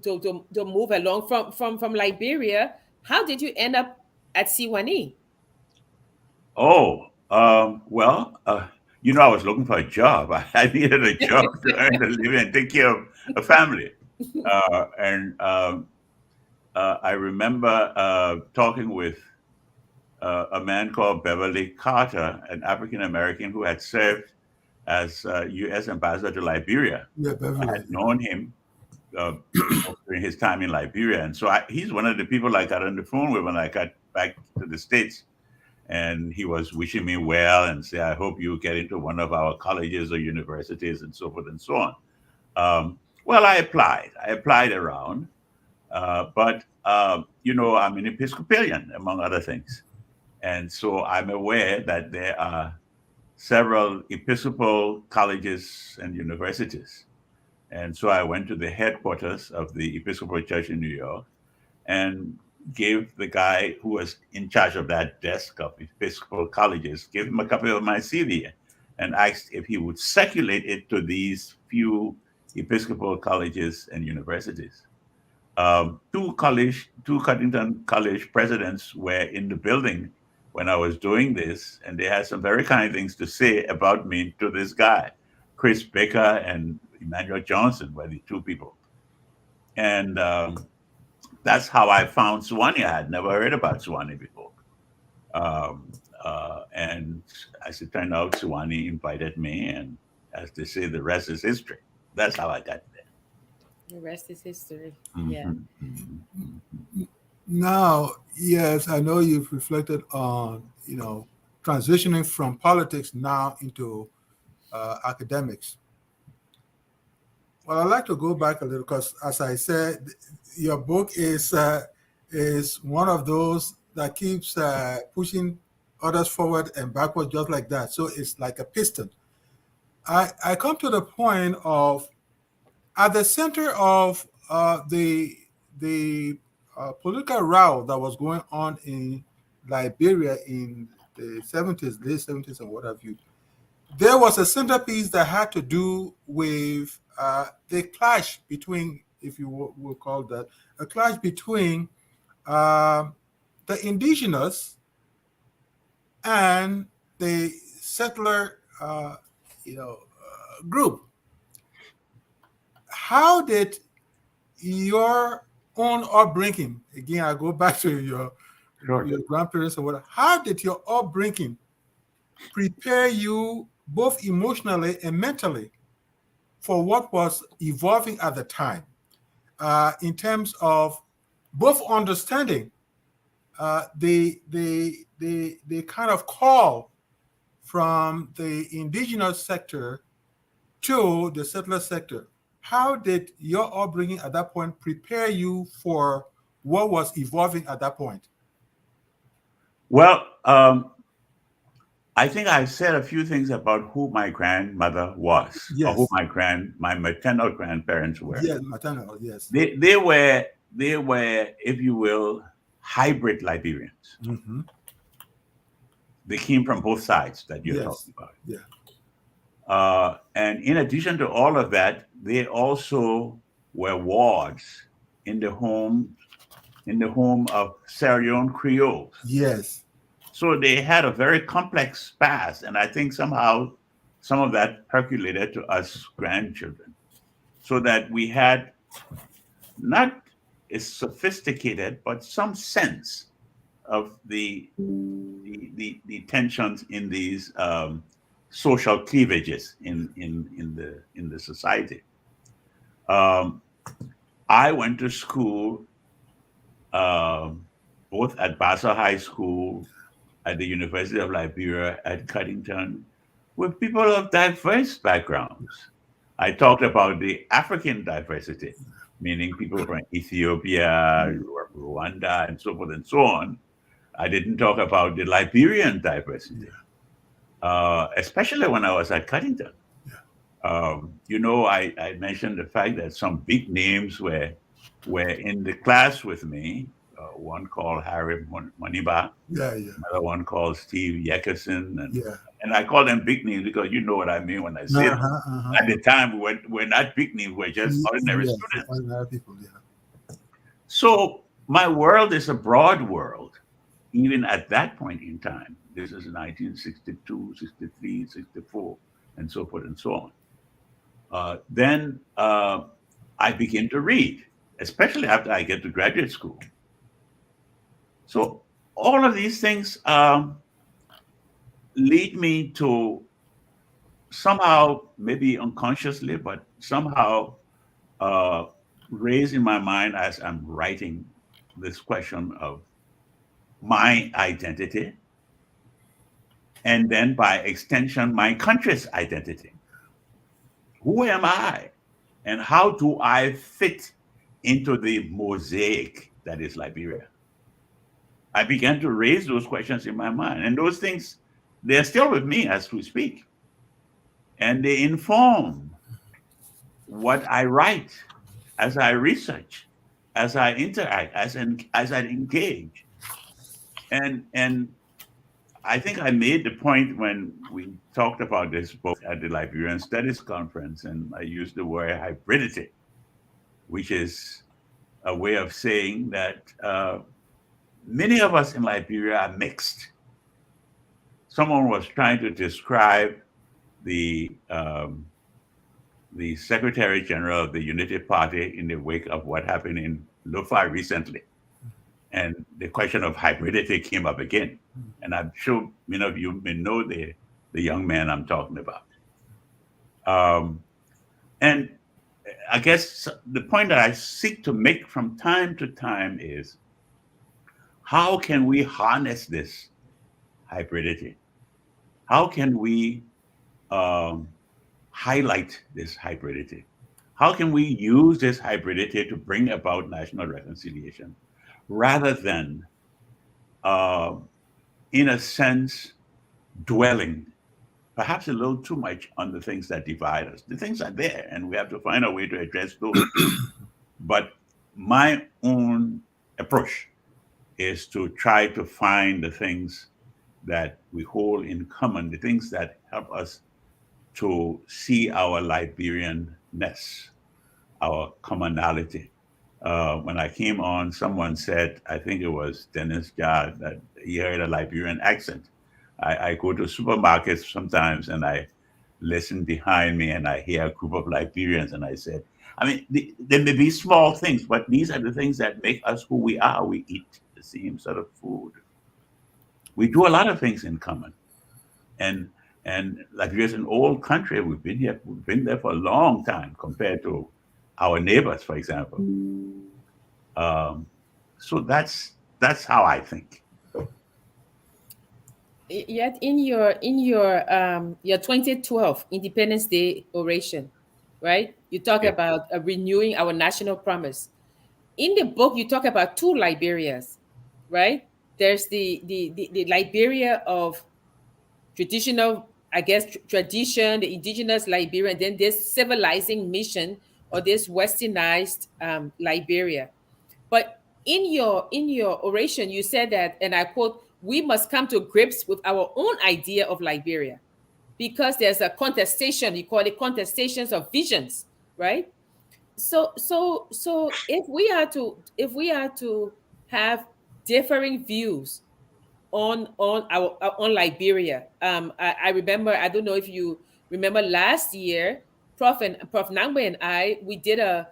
move along from Liberia. How did you end up at C1E? Oh, well, I was looking for a job. I needed a job to earn a living and take care of a family. And I remember talking with a man called Beverly Carter, an African American who had served as U.S. ambassador to Liberia. Yeah, I Beverly. had known him during his time in Liberia, and so he's one of the people I got on the phone with when I got back to the States. And he was wishing me well and say, "I hope you get into one of our colleges or universities," and so forth and so on. Well, I applied around, but I'm an Episcopalian, among other things. And so I'm aware that there are several Episcopal colleges and universities. And so I went to the headquarters of the Episcopal Church in New York and gave the guy who was in charge of that desk of Episcopal colleges, gave him a copy of my CV and asked if he would circulate it to these few Episcopal colleges and universities. Two Cuttington College presidents were in the building when I was doing this, and they had some very kind things to say about me to this guy. Chris Baker and Emmanuel Johnson were the two people. And that's how I found Sewanee. I had never heard about Sewanee before. And as it turned out, Sewanee invited me, and as they say, the rest is history. That's how I got there. The rest is history. Mm-hmm. Yeah. Mm-hmm. Now, yes, I know you've reflected on, transitioning from politics now into academics. Well, I'd like to go back a little because, as I said, your book is one of those that keeps pushing others forward and backward just like that. So it's like a piston. I come to the point of, at the center of the political row that was going on in Liberia in the 70s, late 70s, and what have you, there was a centerpiece that had to do with the clash between, if you will call that, a clash between the indigenous and the settler, group. How did your own upbringing, again, I go back to your grandparents and whatever, how did your upbringing prepare you both emotionally and mentally for what was evolving at the time, in terms of both understanding the kind of call from the indigenous sector to the settler sector? How did your upbringing at that point prepare you for what was evolving at that point? Well, I think I said a few things about who my grandmother was, yes, or who my maternal grandparents were. Yes, maternal, yes. They were, if you will, hybrid Liberians. Mm-hmm. They came from both sides that you're talking about. Yeah. And in addition to all of that, they also were wards in the home of Sierra Leone Creoles. Yes. So they had a very complex past, and I think somehow some of that percolated to us grandchildren, so that we had not a sophisticated, but some sense of the tensions in these social cleavages in the society. Um, I went to school um, both at Basel High School, at the University of Liberia, at Cuddington, with people of diverse backgrounds. I talked about the African diversity, meaning people from Ethiopia, Rwanda, and so forth and so on. I didn't talk about the Liberian diversity, especially when I was at Cuddington. I mentioned the fact that some big names were in the class with me. One called Harry Moniba, Yeah, yeah, another one called Steve Yeckerson, yeah. and I call them big names because you know what I mean when I say them. Uh-huh, uh-huh. At the time, we're not big names; we're just ordinary Yeah, students. ordinary people, yeah. So my world is a broad world, even at that point in time. This is 1962, 63, 64, and so forth and so on. Then I begin to read, especially after I get to graduate school. So all of these things lead me to somehow, maybe unconsciously, but somehow uh, raise in my mind as I'm writing this question of my identity, and then by extension, my country's identity. Who am I? And how do I fit into the mosaic that is Liberia? I began to raise those questions in my mind. And those things, they're still with me as we speak. And they inform what I write, as I research, as I interact, as I engage. And I think I made the point when we talked about this book at the Liberian Studies Conference, and I used the word hybridity, which is a way of saying that many of us in Liberia are mixed. Someone was trying to describe the the Secretary General of the Unity Party in the wake of what happened in Lofa recently, and the question of hybridity came up again. And I'm sure many of you may know the young man I'm talking about. Um, and I guess the point that I seek to make from time to time is how can we harness this hybridity? How can we um, highlight this hybridity? How can we use this hybridity to bring about national reconciliation rather than, uh, in a sense, dwelling perhaps a little too much on the things that divide us? The things are there, and we have to find a way to address those. But my own approach is to try to find the things that we hold in common, the things that help us to see our Liberianness, our commonality. When I came on, someone said, I think it was Dennis Jard, that he heard a Liberian accent. I go to supermarkets sometimes and I listen behind me and I hear a group of Liberians and I said, I mean, there may be small things, but these are the things that make us who we are. We eat the same sort of food. We do a lot of things in common. And Liberia is an old country. We've been there for a long time compared to our neighbors, for example. Um, so that's how I think. Yet in your 2012 Independence Day oration, right? You talk Yeah. about renewing our national promise. In the book, you talk about two Liberias, right? There's the Liberia of traditional, I guess, tradition, the indigenous Liberia, and then this civilizing mission or this westernized Liberia. But in your oration, you said that, and I quote, "We must come to grips with our own idea of Liberia, because there's a contestation. You call it contestations of visions, right? So if we are to have differing views on Liberia. I remember. I don't know if you remember last year, Prof Nangbe and I, we did an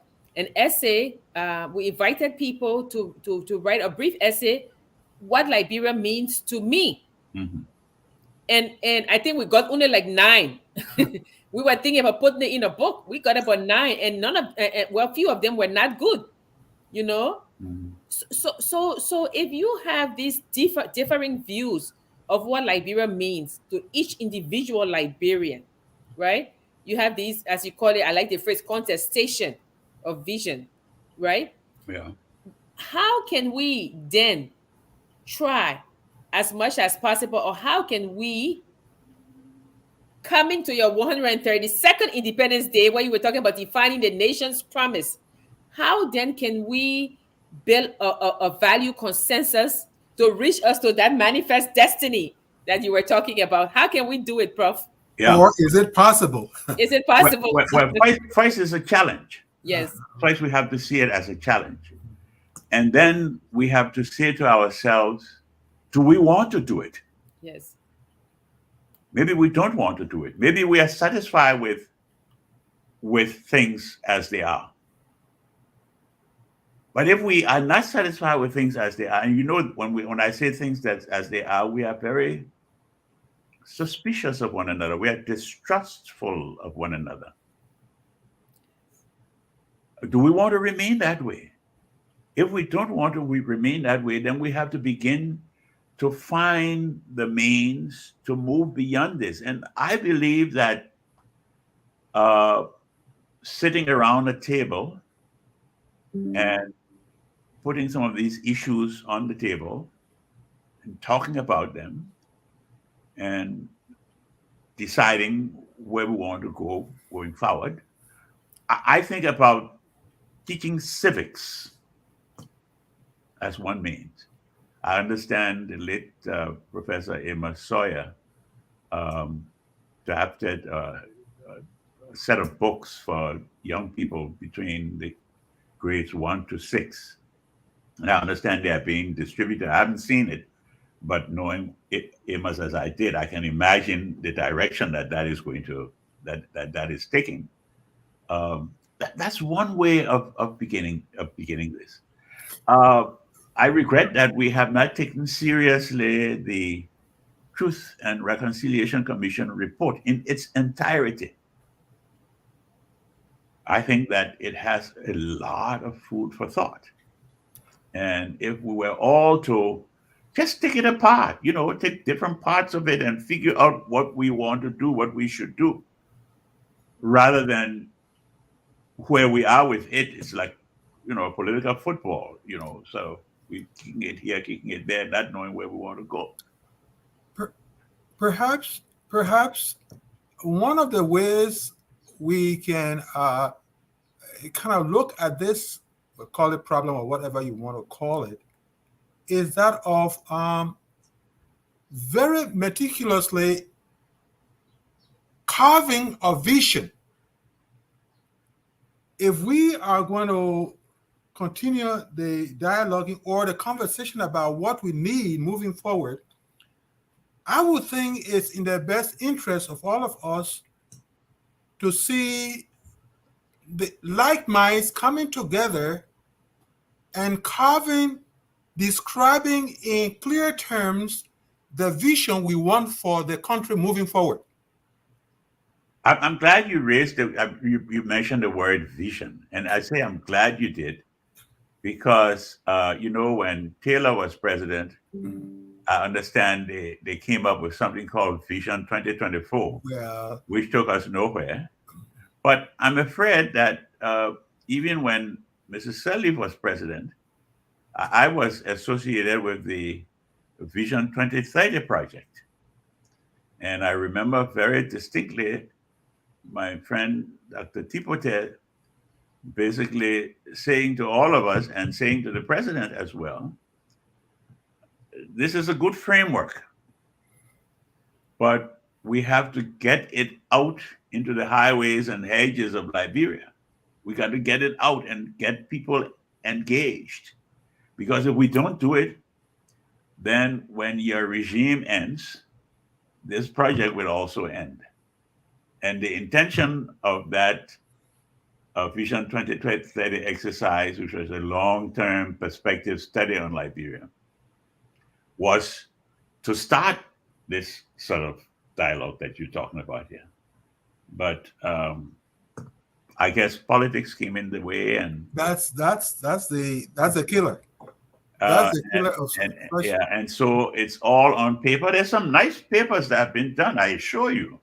essay. We invited people to write a brief essay what Liberia means to me. Mm-hmm. And I think we got only like 9. We were thinking about putting it in a book. We got about 9, and none of well, few of them were not good, you know. Mm-hmm. So if you have these differing views of what Liberia means to each individual Liberian, right? You have these, as you call it, I like the phrase contestation of vision, right? Yeah. How can we then try as much as possible, or how can we, coming to your 132nd Independence Day, where you were talking about defining the nation's promise, how then can we build a value consensus to reach us to that manifest destiny that you were talking about? How can we do it, Prof? Yeah. Or is it possible? Is it Well, possible? first is a challenge. Yes, First, we have to see it as a challenge. And then we have to say to ourselves, do we want to do it? yes, Maybe we don't want to do it. Maybe we are satisfied with things as they are. But if we are not satisfied with things as they are, and you know, when I say things that as they are, we are very suspicious of one another. We are distrustful of one another. Do we want to remain that way? If we don't want to remain that way, then we have to begin to find the means to move beyond this. And I believe that sitting around a table and putting some of these issues on the table and talking about them and deciding where we want to go going forward. I think about teaching civics as one means. I understand the late Professor Emma Sawyer drafted a set of books for young people between the grades 1 to 6. And I understand they are being distributed. I haven't seen it, but knowing it, Emma's as I did, I can imagine the direction that is going to that is taking. That's one way of beginning this. I regret that we have not taken seriously the Truth and Reconciliation Commission report in its entirety. I think that it has a lot of food for thought. And if we were all to just take it apart, take different parts of it and figure out what we want to do, what we should do, rather than where we are with it, it's like, political football, so we kicking it here, kicking it there, not knowing where we want to go. Perhaps one of the ways we can kind of look at this, we'll call it problem or whatever you want to call it, is that of very meticulously carving a vision. If we are going to continue the dialoguing or the conversation about what we need moving forward, I would think it's in the best interest of all of us to see the like minds coming together and describing in clear terms the vision we want for the country moving forward. I'm glad you you mentioned the word vision, and I say I'm glad you did, because when Taylor was president, I understand they came up with something called Vision 2024, which took us nowhere. But I'm afraid that even when Mrs. Sirleaf was president, I was associated with the Vision 2030 project. And I remember very distinctly my friend, Dr. Tipote, basically saying to all of us and saying to the president as well, this is a good framework, but we have to get it out into the highways and hedges of Liberia. We got to get it out and get people engaged. Because if we don't do it, then when your regime ends, this project will also end. And the intention of that Vision 2030 exercise, which was a long-term perspective study on Liberia, was to start this sort of dialogue that you're talking about here. But I guess politics came in the way, and That's the killer. That's uh, the and killer of yeah, suppression. and so it's all on paper. There's some nice papers that have been done, I assure you.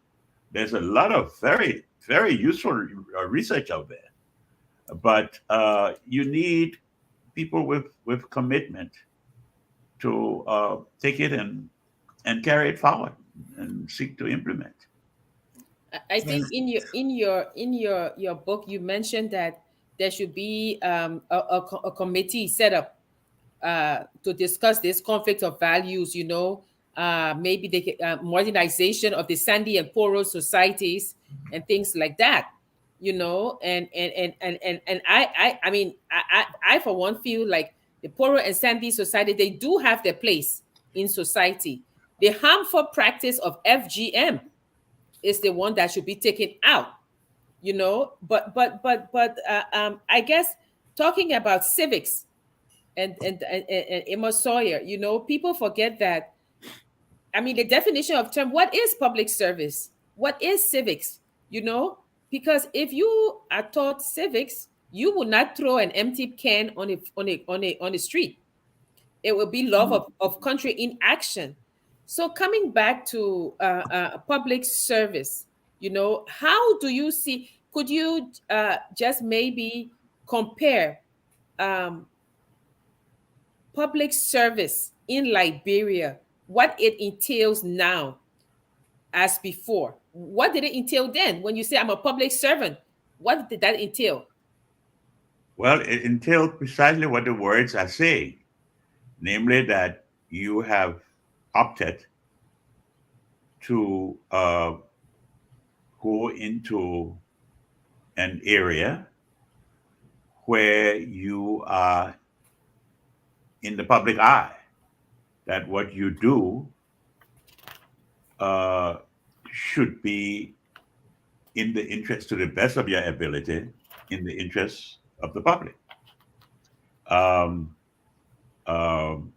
There's a lot of very, very useful research out there, but you need people with commitment to take it and carry it forward and seek to implement. I And think in your book you mentioned that there should be a committee set up to discuss this conflict of values. Maybe the modernization of the sandy and poorer societies and things like that. And I for one feel like the poorer and sandy society, they do have their place in society. The harmful practice of FGM is the one that should be taken out. I guess talking about civics and Emma Sawyer, people forget that. I mean, the definition of term, what is public service? What is civics? You know, because if you are taught civics, you will not throw an empty can on a street. It will be love of country in action. So coming back to public service, how do you see? Could you just maybe compare um, public service in Liberia, what it entails now as before? What did it entail then? When you say I'm a public servant, what did that entail? Well, it entailed precisely what the words are saying, namely that you have opted to go into an area where you are in the public eye, that what you do uh, should be in the interest, to the best of your ability, in the interest of the public. Um, um,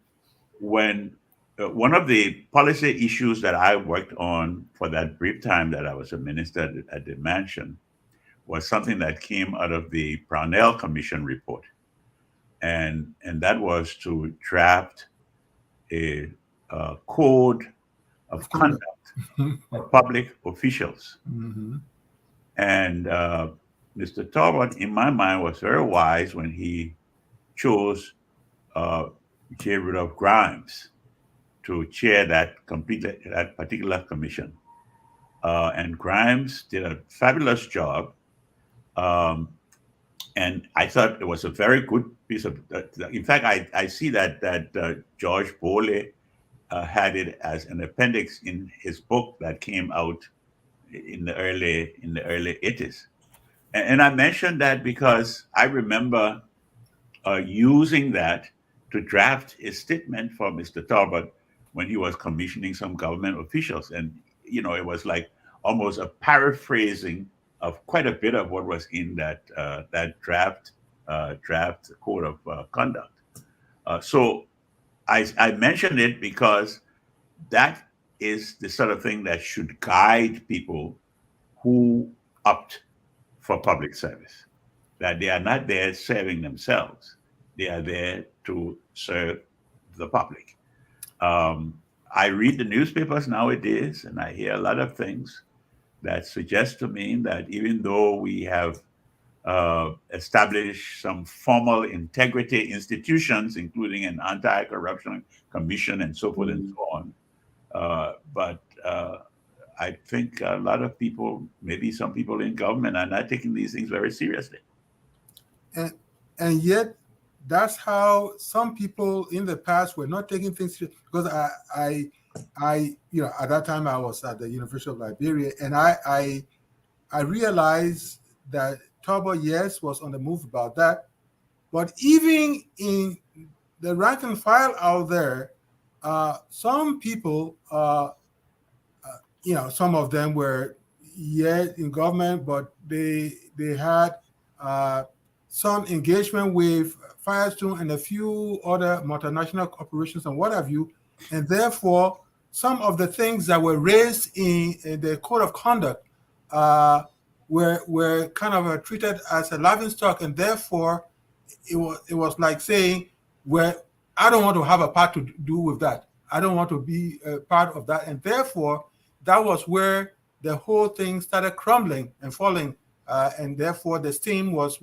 when One of the policy issues that I worked on for that brief time that I was a minister at the mansion was something that came out of the Brownell Commission report, and that was to draft a, code of of conduct. conduct for public officials. Mhm. And Mr. Tolbert, in my mind, was very wise when he chose uh, J. Rudolph Grimes to chair that particular commission. And Grimes did a fabulous job. Um, and I thought it was a very good piece of. In fact, I see that George Bowley had it as an appendix in his book that came out in the early 80s. And I mentioned that because I remember using that to draft a statement for Mr. Talbot when he was commissioning some government officials. And, it was like almost a paraphrasing of quite a bit of what was in that draft code of conduct. So I mentioned it because that is the sort of thing that should guide people who opt for public service, that they are not there serving themselves. They are there to serve the public. I read the newspapers nowadays and I hear a lot of things that suggest to me that even though we have established some formal integrity institutions, including an anti-corruption commission and so forth and so on, but I think a lot of people, maybe some people in government, are not taking these things very seriously. and and yet that's how some people in the past were not taking things seriously. Because I at that time I was at the University of Liberia, and I realized that Turbo, yes, was on the move about that, but even in the rank and file out there, some people, some of them were yet in government, but they had uh, some engagement with Firestone and a few other multinational corporations and what have you. And therefore, some of the things that were raised in the code of conduct uh, were kind of treated as a laughing stock, and therefore it was like saying, "Well, I don't want to have a part to do with that. I don't want to be a part of that," and therefore that was where the whole thing started crumbling and falling, and therefore the steam was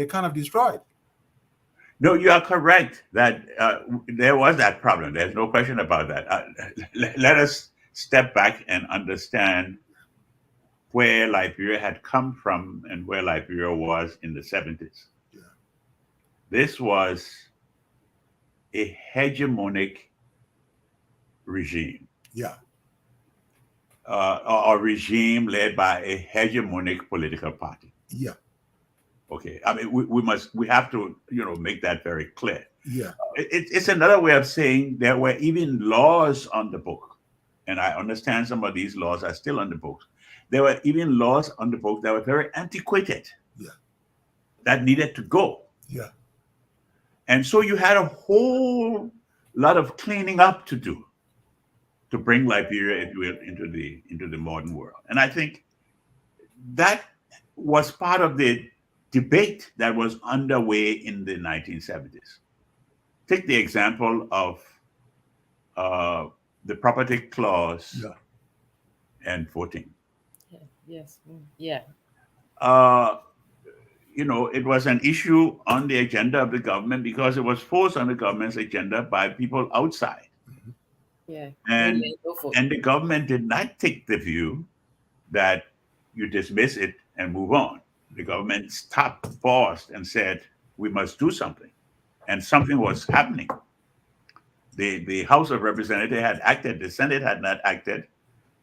kind of destroyed. No, you are correct that there was that problem. There's no question about that. Let us step back and understand where Liberia had come from and where Liberia was in the 70s. Yeah. This was a hegemonic regime, Yeah, a regime led by a hegemonic political party. yeah, Okay, I mean we have to make that very clear. yeah, It's another way of saying there were even laws on the book, and I understand some of these laws are still on the books. There were even laws on the book that were very antiquated, yeah, that needed to go. yeah, And so you had a whole lot of cleaning up to do to bring Liberia into the modern world. And I think that was part of the debate that was underway in the 1970s. Take the example of the property clause yeah, and voting. Yeah. Yes. Yeah. Uh, it was an issue on the agenda of the government because it was forced on the government's agenda by people outside. Yeah. And Go for it. and the government did not take the view that you dismiss it and move on. The government stopped, paused, and said, we must do something. And something was happening. The House of Representatives had acted, the Senate had not acted,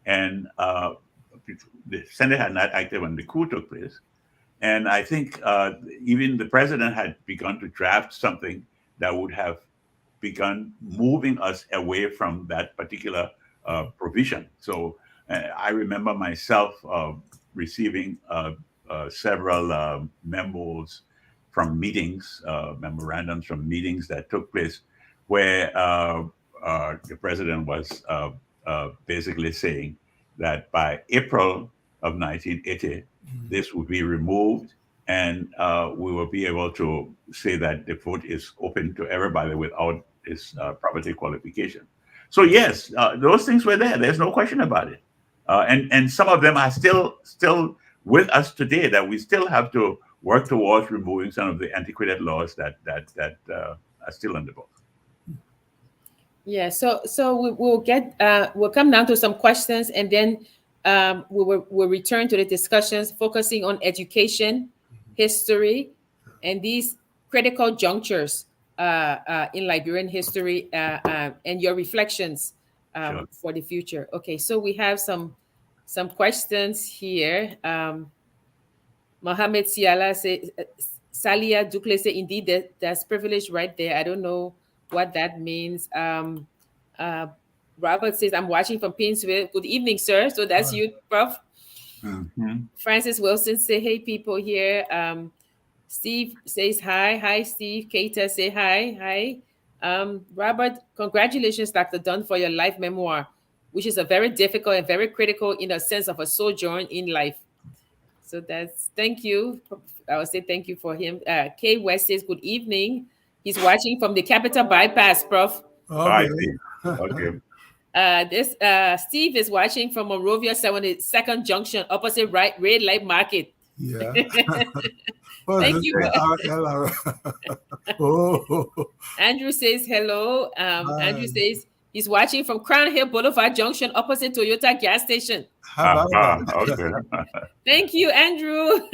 and the Senate had not acted when the coup took place. And I think even the president had begun to draft something that would have begun moving us away from that particular provision. So I remember myself receiving several memos from meetings, memorandums from meetings that took place where the president was basically saying that by April of 1980, this would be removed, and we will be able to say that the vote is open to everybody without this property qualification. So yes, those things were there. There's no question about it, and some of them are still with us today. That we still have to work towards removing some of the antiquated laws that are still in the book. Yeah. So we'll come down to some questions, and then we'll return to the discussions focusing on education, history, and these critical junctures in Liberian history, and your reflections Sure. for the future. Okay, so we have some questions here. Mohammed Siala says, Salia Dukle say, indeed, that's privilege right there. I don't know what that means. Robert says, I'm watching from Painesville. Good evening, sir. So that's you, Prof. Mhm. Francis Wilson say, hey, people here. Steve says hi. Hi, Steve. Keita say hi. Hi. Robert, congratulations, Dr. Dunn, for your life memoir, which is a very difficult and very critical in a sense of a sojourn in life. So thank you. I would say thank you for him. Kay West says, good evening. He's watching from the Capital Bypass, Prof. I okay. see. Okay. This Steve is watching from Monrovia 72nd Junction, opposite Red Light Market. Yeah. Thank you. Oh, Andrew says hello. Andrew says he's watching from Crown Hill Boulevard Junction, opposite Toyota gas station. how about that? Okay. Thank you, Andrew,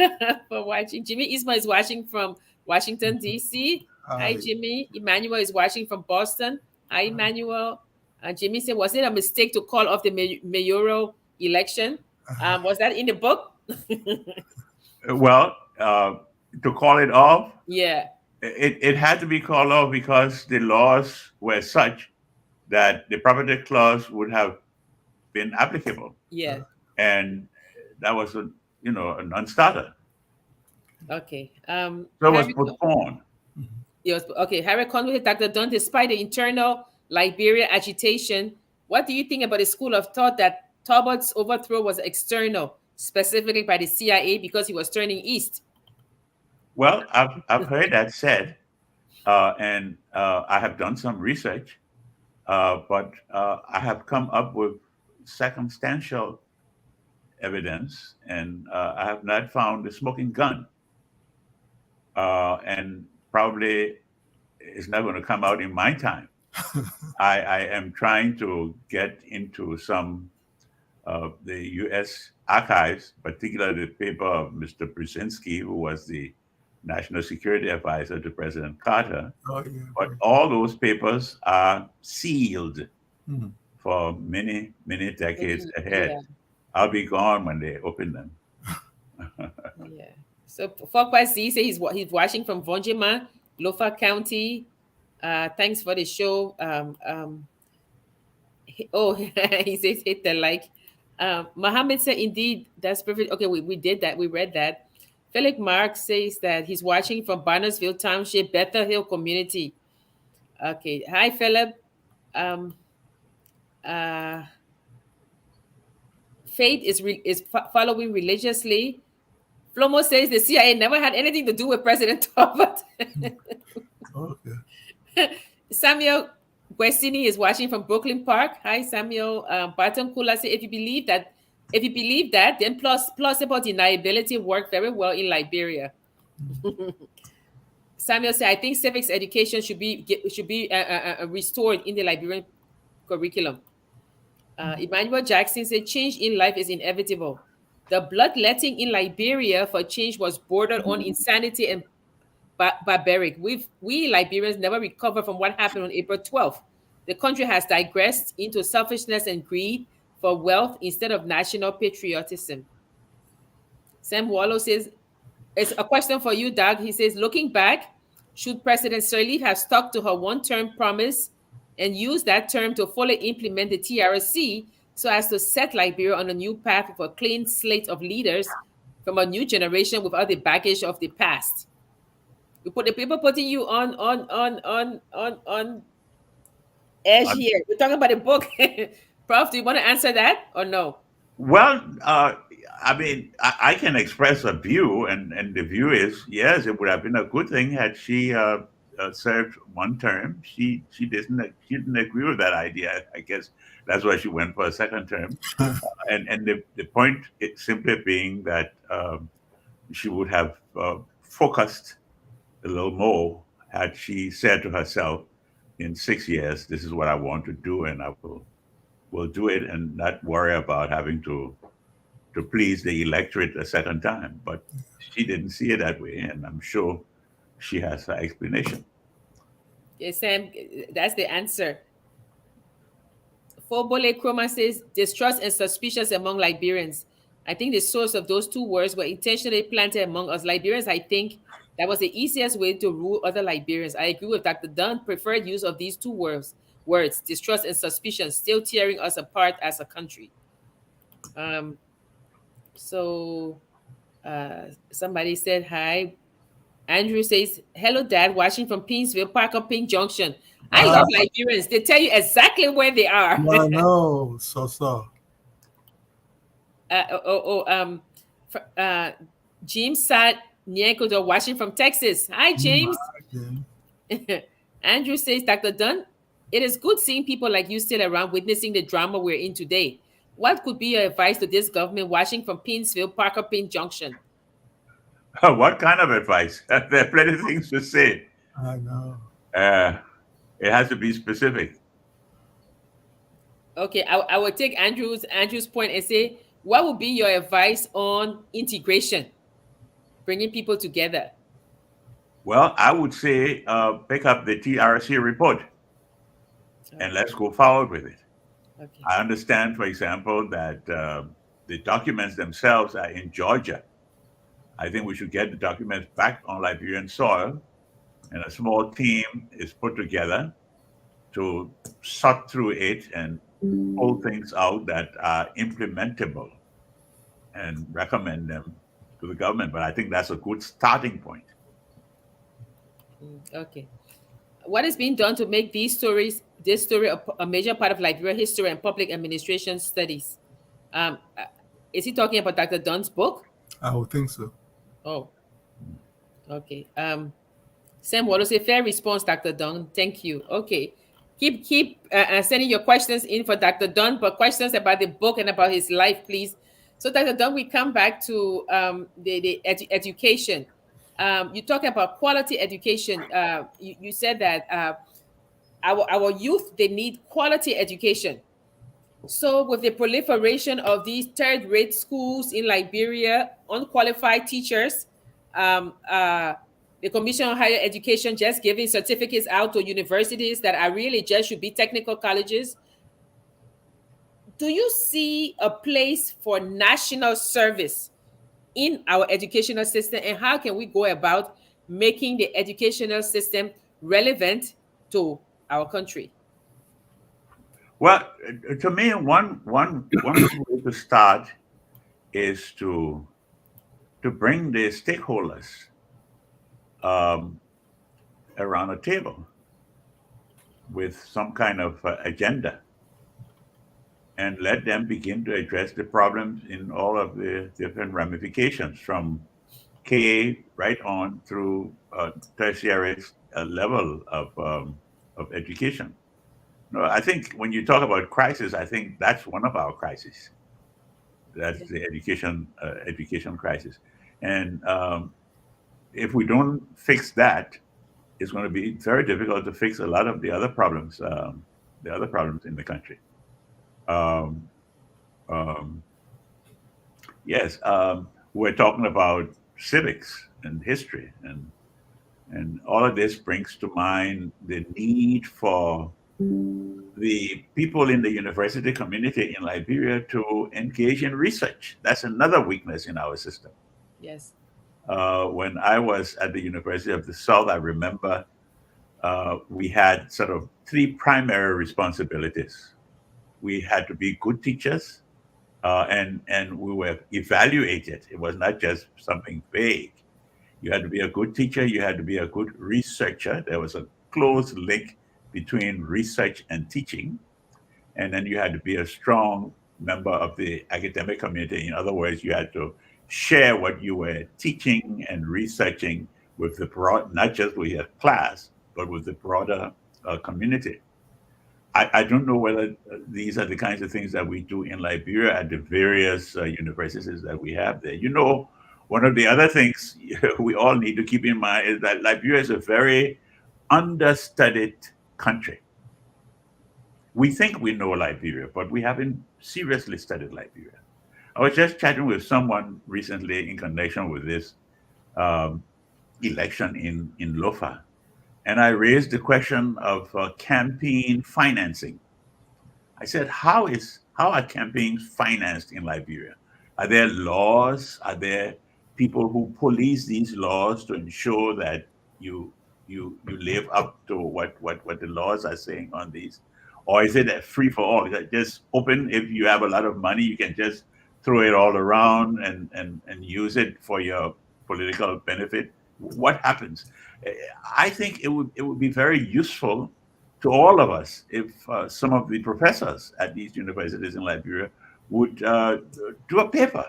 for watching. Jimmy Isma is watching from Washington, D.C. Hi, Jimmy. Emmanuel is watching from Boston. Hi, Emmanuel. Jimmy said, was it a mistake to call off the mayoral election? Was that in the book? Well, to call it off, Yeah. it had to be called off because the laws were such that the property clause would have been applicable, Yeah. and that was a a non-starter. Okay. So it was postponed. Yes. Okay. Harry Conway, Dr. Dunn, despite the internal Liberia agitation. What do you think about the school of thought that Tolbert's overthrow was external, specifically by the CIA because he was turning east? Well, I've heard that said, and I have done some research, but I have come up with circumstantial evidence, and I have not found the smoking gun. And probably it's not going to come out in my time. I am trying to get into some of the U.S. archives, particularly the paper of Mr. Brzezinski, who was the National Security Advisor to President Carter. Oh, yeah. But all those papers are sealed Mhm. for many, many decades ahead. Yeah, I'll be gone when they open them. yeah. So Fokpa Z say he's watching from Vonjima, Lofa County. Thanks for the show. Oh, he says hit the like. Mohammed said, indeed, that's perfect. Okay, we did that. We read that. Philip Mark says that he's watching from Barnesville Township, Bethel Hill Community. Okay. Hi, Philip. Um, uh, Faith is following religiously. Flomo says the CIA never had anything to do with President Tolbert. Okay. Samuel Guesini is watching from Brooklyn Park. Hi, Samuel. Barton Kula says, if you believe that, then plausible deniability worked very well in Liberia. Samuel said, I think civics education should be restored in the Liberian curriculum. Emmanuel Jackson said, change in life is inevitable. The bloodletting in Liberia for change was bordered on insanity and barbaric. We Liberians never recover from what happened on April 12th. The country has digressed into selfishness and greed for wealth instead of national patriotism. Sam Wallow says, it's a question for you, Doug. He says, looking back, should President Sirleaf have stuck to her one-term promise and used that term to fully implement the TRC so as to set Liberia on a new path for a clean slate of leaders from a new generation without the baggage of the past? We put the people putting you on edge here. We're talking about a book. Prof, do you want to answer that or no? Well, I mean, I can express a view, and the view is yes, it would have been a good thing had she served one term. She didn't agree with that idea. I guess that's why she went for a second term. And the point is simply being that she would have focused a little more had she said to herself, in 6 years, this is what I want to do, and I will do it, and not worry about having to please the electorate a second time. But she didn't see it that way, and I'm sure she has her explanation. Yes, Sam, that's the answer. Fobole Chroma says distrust and suspicions among Liberians. I think the source of those two words were intentionally planted among us Liberians. I think that was the easiest way to rule other Liberians. I agree with Dr. Dunn. Preferred use of these two words, distrust and suspicion, still tearing us apart as a country. So somebody said hi. Andrew says, hello, Dad, watching from Pinsville, Parker Pink Junction. I love Liberians. They tell you exactly where they are. I know. So. James Sat Niekodo, watching from Texas. Hi, James. Andrew says, Dr. Dunn, it is good seeing people like you still around witnessing the drama we're in today. What could be your advice to this government watching from Pinsville, Parker Pink Junction? What kind of advice? There are plenty of things to say. I know. It has to be specific. Okay, I will take Andrew's point and say, what would be your advice on integration, bringing people together? Well, I would say pick up the TRC report and let's go forward with it. Okay. I understand, for example, that the documents themselves are in Georgia. I think we should get the documents back on Liberian soil, and a small team is put together to sort through it and pull things out that are implementable and recommend them to the government. But I think that's a good starting point. Okay. What is being done to make this story, a major part of Liberia history and public administration studies? Um, uh, is he talking about Dr. Dunn's book? I would think so. Oh, okay. Sam Wallace, a fair response, Dr. Dunn. Thank you. Okay. Keep sending your questions in for Dr. Dunn, but questions about the book and about his life, please. So, Dr. Dunn, we come back to education. You talk about quality education. You said that our youth, they need quality education. So, with the proliferation of these third-rate schools in Liberia, unqualified teachers, um, uh, the Commission on Higher Education just giving certificates out to universities that are really just should be technical colleges. Do you see a place for national service in our educational system, and how can we go about making the educational system relevant to our country? Well, to me, one good way to start is to bring the stakeholders um, around a table with some kind of agenda, and let them begin to address the problems in all of the different ramifications from K right on through tertiary level of education. No, I think when you talk about crisis, I think that's one of our crises. That's Yes. the education crisis, and if we don't fix that, it's going to be very difficult to fix a lot of the other problems in the country. Um, um, yes, we're talking about civics and history, and all of this brings to mind the need for the people in the university community in Liberia to engage in research. That's another weakness in our system. Yes. When I was at the University of the South, I remember we had sort of three primary responsibilities. We had to be good teachers, and we were evaluated. It was not just something vague. You had to be a good teacher. You had to be a good researcher. There was a close link between research and teaching. And then you had to be a strong member of the academic community. In other words, you had to share what you were teaching and researching with the broad, not just with your class, but with the broader community. I don't know whether these are the kinds of things that we do in Liberia at the various universities that we have there. You know, one of the other things we all need to keep in mind is that Liberia is a very understudied country. We think we know Liberia, but we haven't seriously studied Liberia. I was just chatting with someone recently in connection with this um, election in Lofa, and I raised the question of campaign financing. I said, how are campaigns financed in Liberia? Are there laws? Are there people who police these laws to ensure that you you live up to what the laws are saying on these? Or is it a free for all? Is it just open? If you have a lot of money, you can just throw it all around and use it for your political benefit. What happens? I think it would be very useful to all of us if some of the professors at these universities in Liberia would do a paper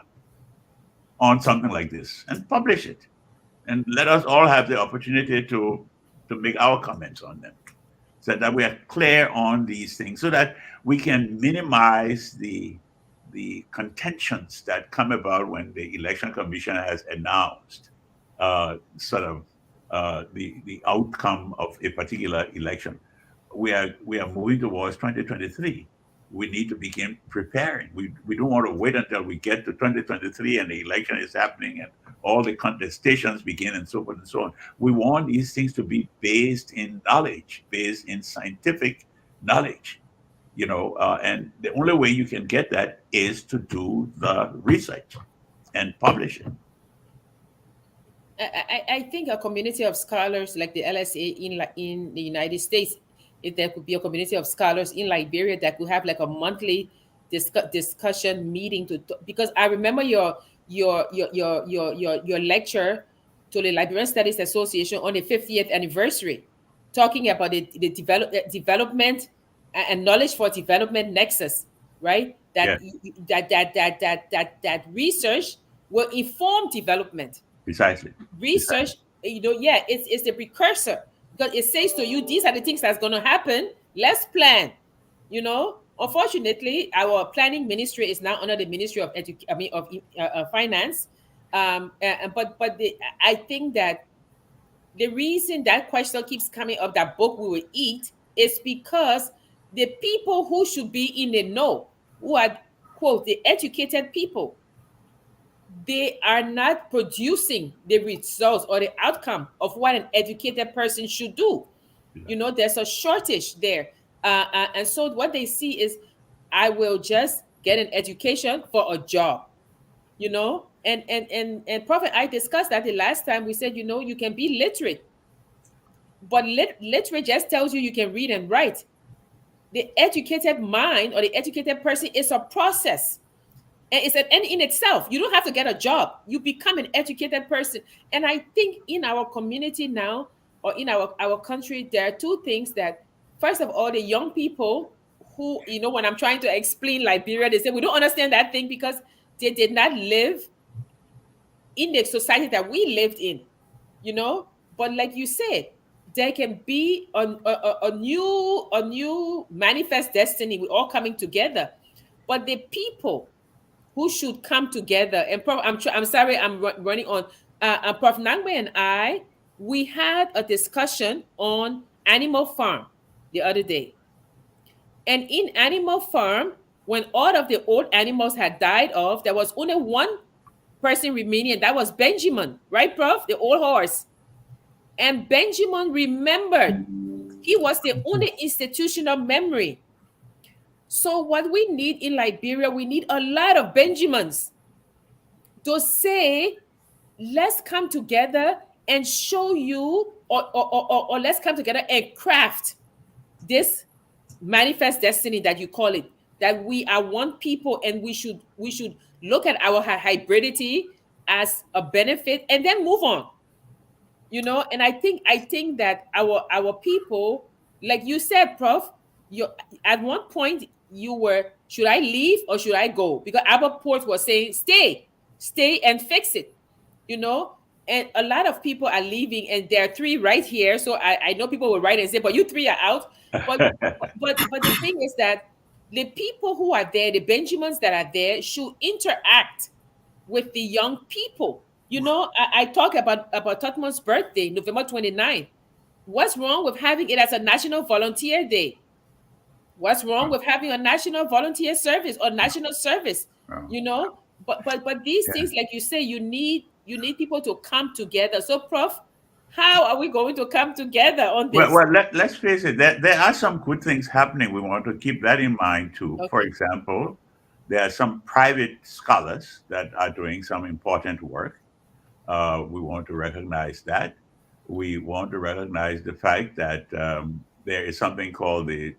on something like this and publish it, and let us all have the opportunity to make our comments on them, so that we are clear on these things, so that we can minimize the contentions that come about when the election commission has announced sort of the outcome of a particular election. We are moving towards 2023. We need to begin preparing. We don't want to wait until we get to 2023 and the election is happening and all the contestations begin and so forth and so on. We want these things to be based in knowledge, based in scientific knowledge, and the only way you can get that is to do the research and publish it. I think a community of scholars like the LSA in the United States, if there could be a community of scholars in Liberia that could have like a monthly discussion meeting because I remember your lecture to the Liberian Studies Association on the 50th anniversary. talking about development and knowledge for development nexus, right? Yeah, That research will inform development. precisely. Research, Precisely. yeah, it's the precursor, because it says to you, these are the things that's going to happen. Let's plan. Unfortunately, our planning ministry is now under the Ministry of Finance. I think that the reason that question keeps coming up, that book we will eat, is because the people who should be in the know, who are, quote, the educated people, they are not producing the results or the outcome of what an educated person should do. There's a shortage there. And so what they see is, I will just get an education for a job, and Prophet, I discussed that the last time. We said, you can be literate, but literate just tells you can read and write. The educated mind or the educated person is a process. And it's an end in itself. You don't have to get a job. You become an educated person. And I think in our community now, or in our country, there are two things that, first of all, the young people who, when I'm trying to explain Liberia, they say we don't understand that thing because they did not live in the society that we lived in, But like you said, there can be a new manifest destiny. We're all coming together. But the people who should come together, and I'm sorry, I'm running on. Prof. Nangwe and I, we had a discussion on Animal Farm the other day. And in Animal Farm, when all of the old animals had died off, there was only one person remaining, and that was Benjamin, right, Prof? The old horse. And Benjamin remembered. He was the only institutional memory. So what we need in Liberia, we need a lot of Benjamins to say, let's come together and show you, or let's come together and craft this manifest destiny that you call it, that we are one people, and we should look at our hybridity as a benefit and then move on. And I think that our people, like you said, Prof, you at one point you were, should I leave or should I go? Because Albert Port was saying, stay and fix it, and a lot of people are leaving, and there are three right here. So I know people will write and say, but you three are out. But the thing is that the people who are there, the Benjamins that are there, should interact with the young people. I talk about Tottenham's birthday, November 29th. What's wrong with having it as a National Volunteer Day? What's wrong with having a National Volunteer Service or National Service? But these things, like you say, you need people to come together. So, Prof, how are we going to come together on this? Well, let's face it. There are some good things happening. We want to keep that in mind too. Okay. For example, there are some private scholars that are doing some important work. We want to recognize that. We want to recognize the fact that there is something called the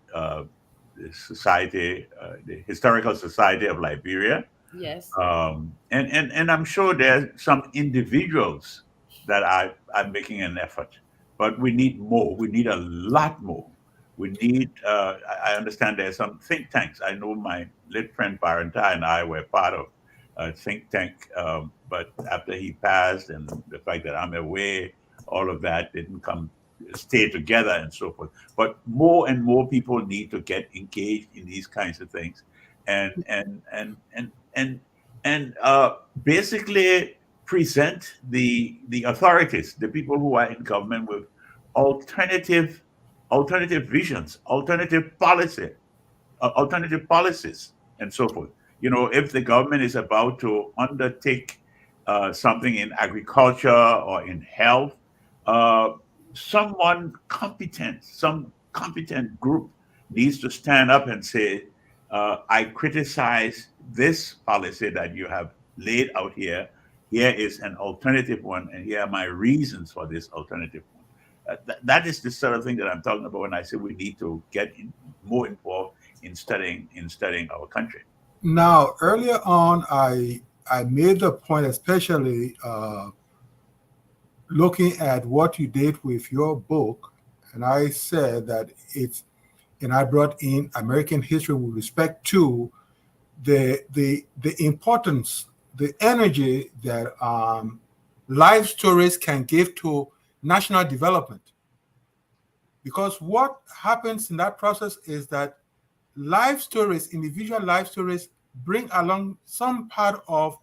Society, the Historical Society of Liberia. Yes. And I'm sure there are some individuals that are making an effort, but we need more. We need a lot more. We need, I understand there's some think tanks. I know my late friend Barenta and I were part of a think tank, but after he passed and the fact that I'm away, all of that didn't stay together and so forth. But more and more people need to get engaged in these kinds of things, and basically present the authorities, the people who are in government, with alternative visions, alternative policies, and so forth. If the government is about to undertake something in agriculture or in health, some competent group needs to stand up and say, I criticize this policy that you have laid out here. Here is an alternative one, and here are my reasons for this alternative one. That is the sort of thing that I'm talking about when I say we need to get more involved in studying our country. Now, earlier on, I made the point, especially looking at what you did with your book and I said that and I brought in American history with respect to the importance, the energy that life stories can give to national development. Because what happens in that process is that life stories, individual life stories, bring along some part of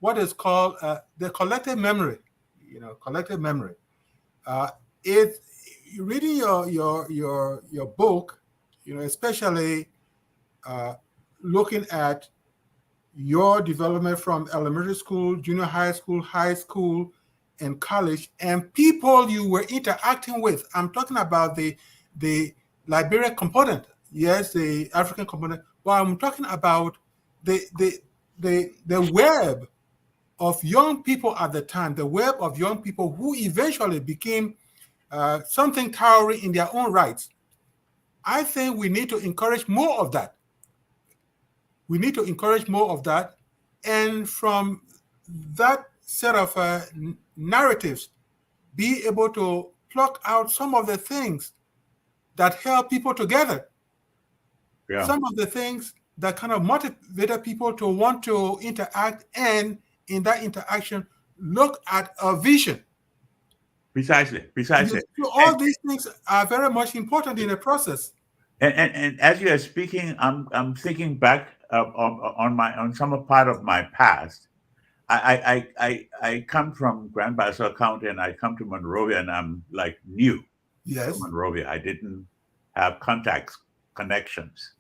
what is called the collective memory. Collective memory. It reading your book, especially looking at your development from elementary school, junior high school, and college, and people you were interacting with. I'm talking about the Liberian component, yes, the African component, but I'm talking about the web of young people at the time, the web of young people who eventually became something towering in their own rights. I think we need to encourage more of that. We need to encourage more of that. And from that set of narratives, be able to pluck out some of the things that help people together. Yeah. Some of the things that kind of motivated people to want to interact, and in that interaction, look at a vision. Precisely. So all these things are very much important in the process. And as you are speaking, I'm thinking back on some part of my past. I come from Grand Bassa County, and I come to Monrovia, and I'm like new to Yes. Monrovia. I didn't have connections,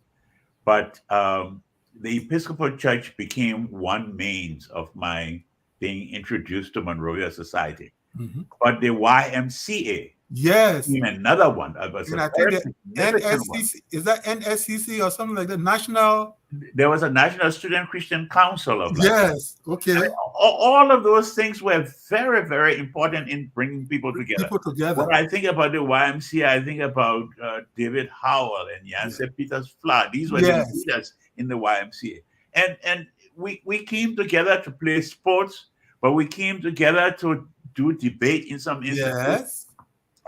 but the Episcopal Church became one means of my being introduced to Monrovia society. Mhm. But the YMCA Yes. became another one. It was And a I think very the significant one. NSCC, is that NSCC or something like that? National. There was a National Student Christian Council of Liberia. Yes. Okay. All of those things were very, very important in bringing people together. People together. When I think about the YMCA, I think about David Howell and Yancey Peters Fla. These were the leaders in the YMCA. And we came together to play sports, but we came together to do debate in some instances. Yes.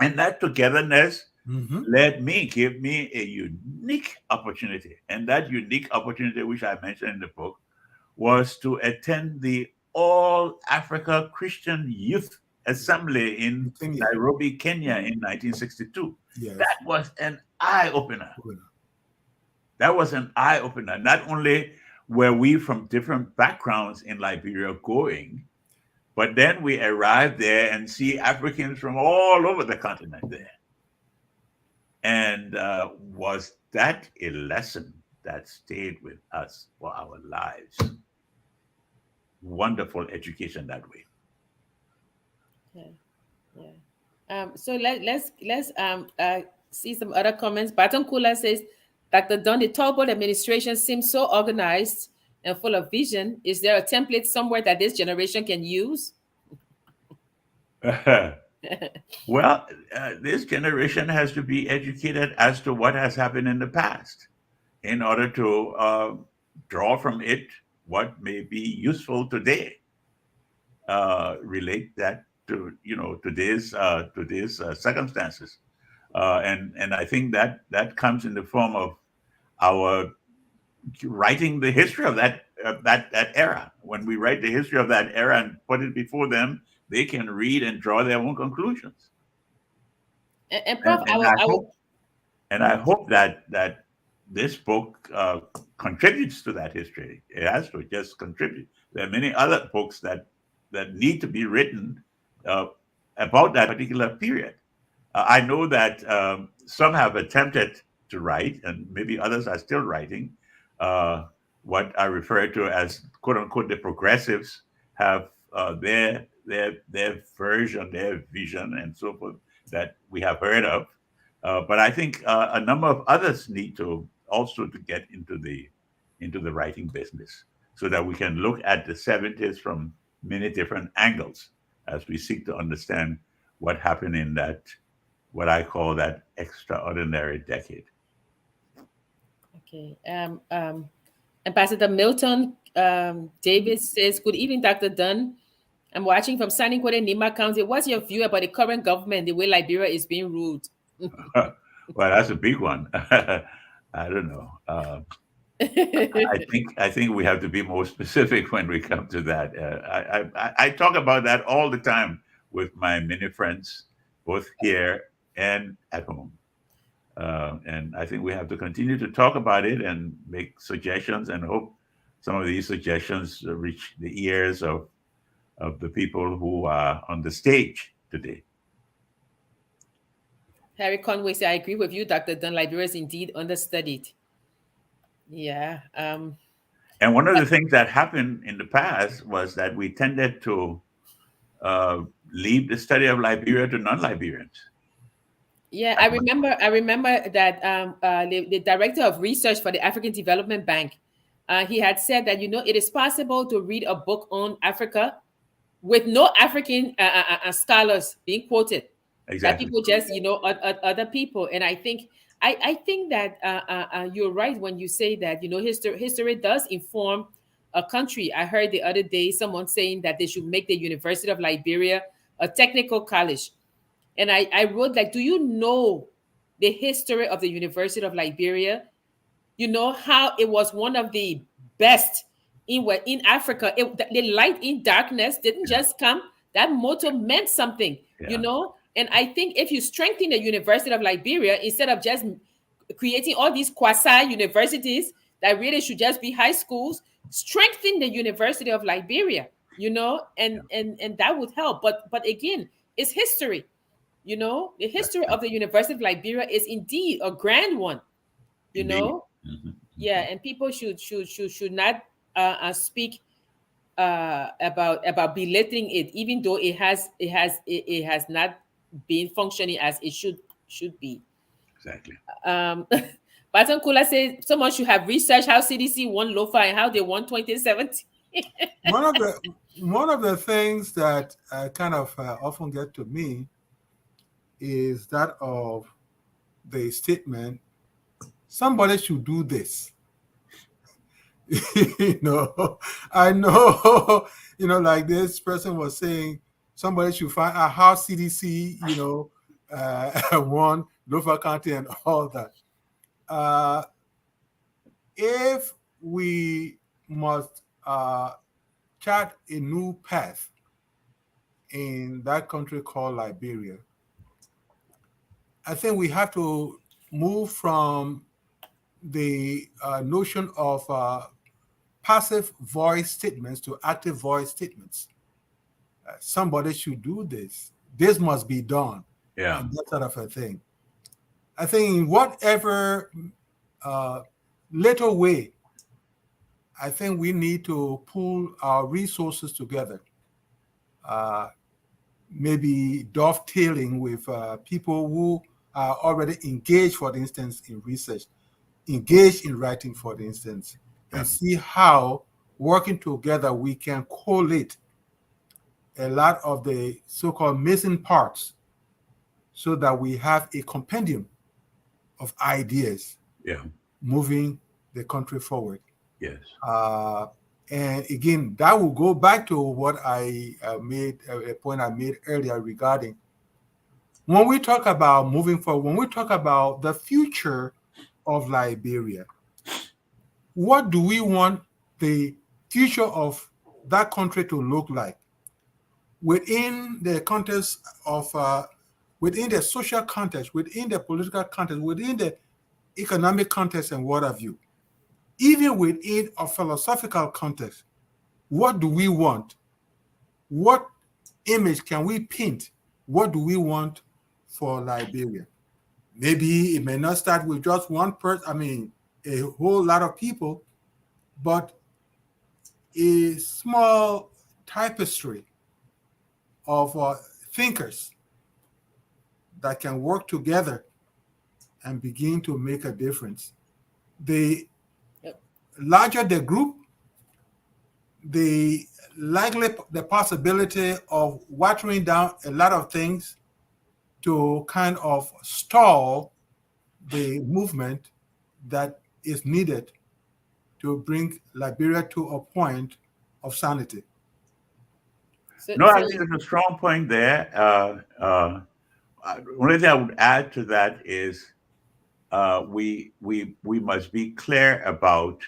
And that togetherness gave me a unique opportunity. And that unique opportunity, which I mentioned in the book, was to attend the All Africa Christian Youth Assembly in Nairobi, Kenya in 1962. Yes. That was an eye-opener. That was an eye-opener. Not only were we from different backgrounds in Liberia going, but then we arrived there and see Africans from all over the continent there. And was that a lesson that stayed with us for our lives? Wonderful education that way. Yeah. So let's see some other comments. Baton Kula says, Dr. Dunn, the Tolbert administration seems so organized and full of vision. Is there a template somewhere that this generation can use? Well, this generation has to be educated as to what has happened in the past in order to draw from it what may be useful today. Relate that to today's circumstances, and I think that comes in the form of our writing the history of that era. When we write the history of that era and put it before them, they can read and draw their own conclusions. And Prof, I hope that this book contributes to that history. It has to just contribute. There are many other books that need to be written about that particular period. I know that some have attempted to write, and maybe others are still writing, what I refer to as "quote unquote" the progressives have their version, their vision, and so forth that we have heard of. But I think a number of others need to also to get into the writing business, so that we can look at the 70s from many different angles as we seek to understand what happened in that, what I call that extraordinary decade. Okay. Ambassador Milton Davis says, good evening, Dr. Dunn. I'm watching from San Quentin, Nima County. What's your view about the current government, the way Liberia is being ruled? Well, that's a big one. I don't know. I think we have to be more specific when we come to that. I talk about that all the time with my many friends, both here and at home. And I think we have to continue to talk about it and make suggestions, and hope some of these suggestions reach the ears of the people who are on the stage today. Harry Conway said, I agree with you, Dr. Dunn. Liberia is indeed understudied. Yeah. And one of the things that happened in the past was that we tended to uh, leave the study of Liberia to non-Liberians. Yeah, I remember that the director of research for the African Development Bank, he had said that it is possible to read a book on Africa with no African scholars being quoted. That Exactly. people just other people, and I think that you're right when you say that history does inform a country. I heard the other day someone saying that they should make the University of Liberia a technical college, and I wrote, like, do you know the history of the University of Liberia? You know how it was one of the best in Africa. The light in darkness didn't Yeah. just come. That motto meant something, Yeah. And I think if you strengthen the University of Liberia instead of just creating all these quasi universities that really should just be high schools, strengthen the University of Liberia, Yeah. and that would help. But again, it's history. The That's history right. of the University of Liberia is indeed a grand one. you Indeed. know Hmm. yeah, and people should not speak about belittling it, even though it has not been functioning as it should be. Exactly. um Baton Kula says someone should have researched how CDC won LOFA and how they won 2017. One of the things that kind of often get to me is that of the statement, somebody should do this. I know, like this person was saying, somebody should find out how CDC, won Lofa County and all that. Uh, if we must chart a new path in that country called Liberia, I think we have to move from the notion of passive voice statements to active voice statements. Somebody should do this. This must be done, Yeah. and that sort of a thing. I think in whatever little way, I think we need to pull our resources together. Maybe dovetailing with people who are already engaged, for instance, in research, engaged in writing, for instance, Yeah. and see how working together we can collate a lot of the so-called missing parts so that we have a compendium of ideas Yeah. moving the country forward. Yes. And again, that will go back to what I made, a point I made earlier regarding when we talk about moving forward, when we talk about the future of Liberia, what do we want the future of that country to look like within the context of, within the social context, within the political context, within the economic context, and what have you? Even within a philosophical context, what do we want? What image can we paint? What do we want for Liberia? Maybe it may not start with just one person, a whole lot of people, but a small tapestry of thinkers that can work together and begin to make a difference. The larger the group, the possibility of watering down a lot of things to kind of stall the movement that is needed to bring Liberia to a point of sanity. No, I So think there's a strong point there. only thing I would add to that is we must be clear about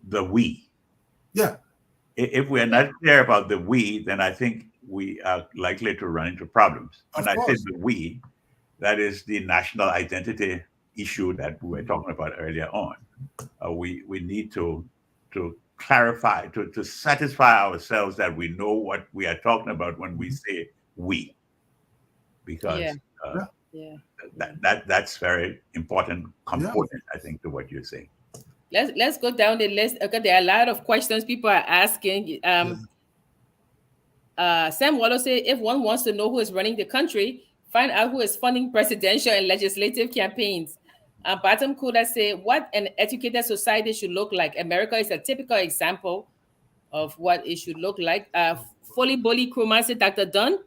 the we. Yeah, If we are Yeah. not clear about the we, then I think we are likely to run into problems. When of I say course. the we, that is the national identity issue that we were talking about earlier on. We need to clarify, to satisfy ourselves that we know what we are talking about when we say we, Yeah. because Yeah, Yeah. Yeah. that's very important yeah, component, I think, to what you're saying. Let's go down the list. Okay, there are a lot of questions people are asking. yeah. Sam Wallow say if one wants to know who is running the country, find out who is funding presidential and legislative campaigns. Bottom Cooler say what an educated society should look like. America is a typical example of what it should look like. Foley Bully Krumah said, Dr. Dunn,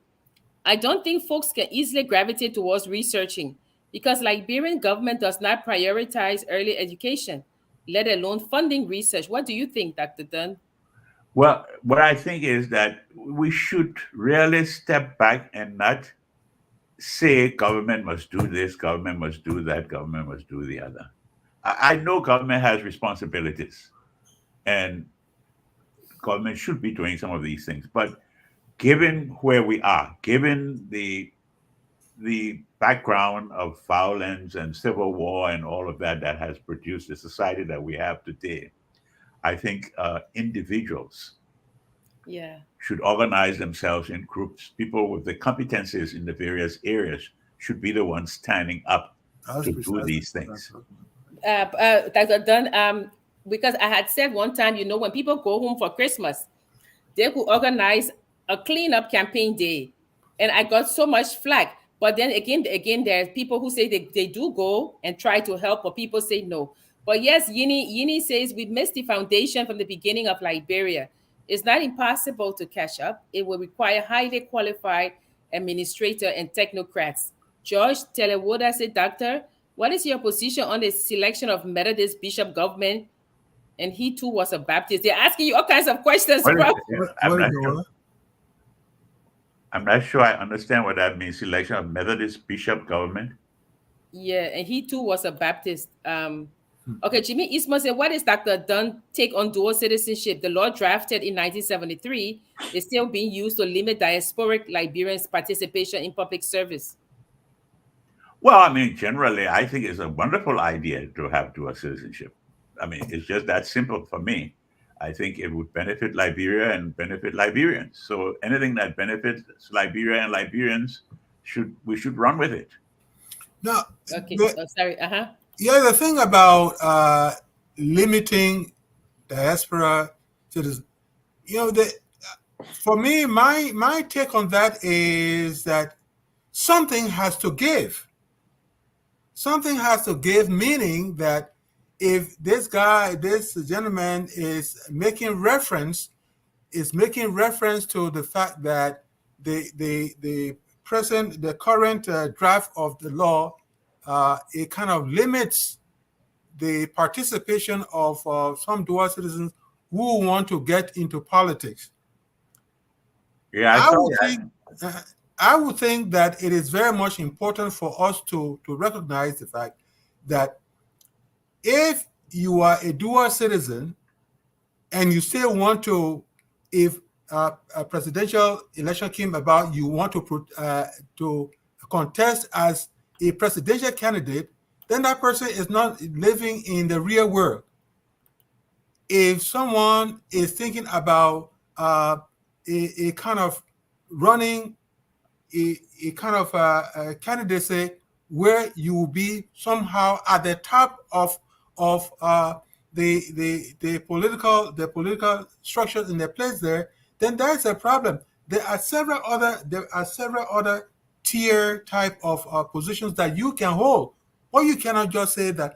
I don't think folks can easily gravitate towards researching because Liberian government does not prioritize early education, let alone funding research. What do you think, Dr. Dunn? Well, what I think is that we should really step back and not say government must do this, government must do that, government must do the other. I know government has responsibilities and government should be doing some of these things, but given where we are, given the background of violence and civil war and all of that that has produced the society that we have today, I think individuals Yeah. should organize themselves in groups. People with the competencies in the various areas should be the ones standing up That's to do precisely these what I'm things. talking about. Dr. Dunn, because I had said one time, when people go home for Christmas, they could organize a cleanup campaign day. And I got so much flack. But then again, there's people who say they do go and try to help, but people say no. But yes, Yini says we missed the foundation from the beginning of Liberia. It's not impossible to catch up. It will require highly qualified administrator and technocrats. George Telewoda said, Doctor, what is your position on the selection of Methodist bishop government? And he too was a Baptist. They're asking you all kinds of questions, What is bro. it? What is the word? I'm not sure I understand what that means. Election of Methodist bishop government. Yeah, and he too was a Baptist. Okay, Jimmy Eastman said, what is Dr. Dunn take on dual citizenship? The law drafted in 1973 is still being used to limit diasporic Liberians' participation in public service. Well, I mean, generally, I think it's a wonderful idea to have dual citizenship. I mean, it's just that simple for me. I think it would benefit Liberia and benefit Liberians. So anything that benefits Liberia and Liberians, we should run with it. No, Okay, the, sorry. yeah, the thing about limiting diaspora citizens, for me, my take on that is that something has to give. Something has to give, meaning that if this gentleman is making reference to the fact that the current draft of the law, it kind of limits the participation of some dual citizens who want to get into politics. Yeah, I would think that it is very much important for us to recognize the fact that if you are a dual citizen and you still want to, if a presidential election came about, you want to contest as a presidential candidate, then that person is not living in the real world. If someone is thinking about a kind of running a kind of a candidacy where you will be somehow at the top of the political structures in the place there, then that is a problem. There are several other tier type of positions that you can hold, or you cannot just say that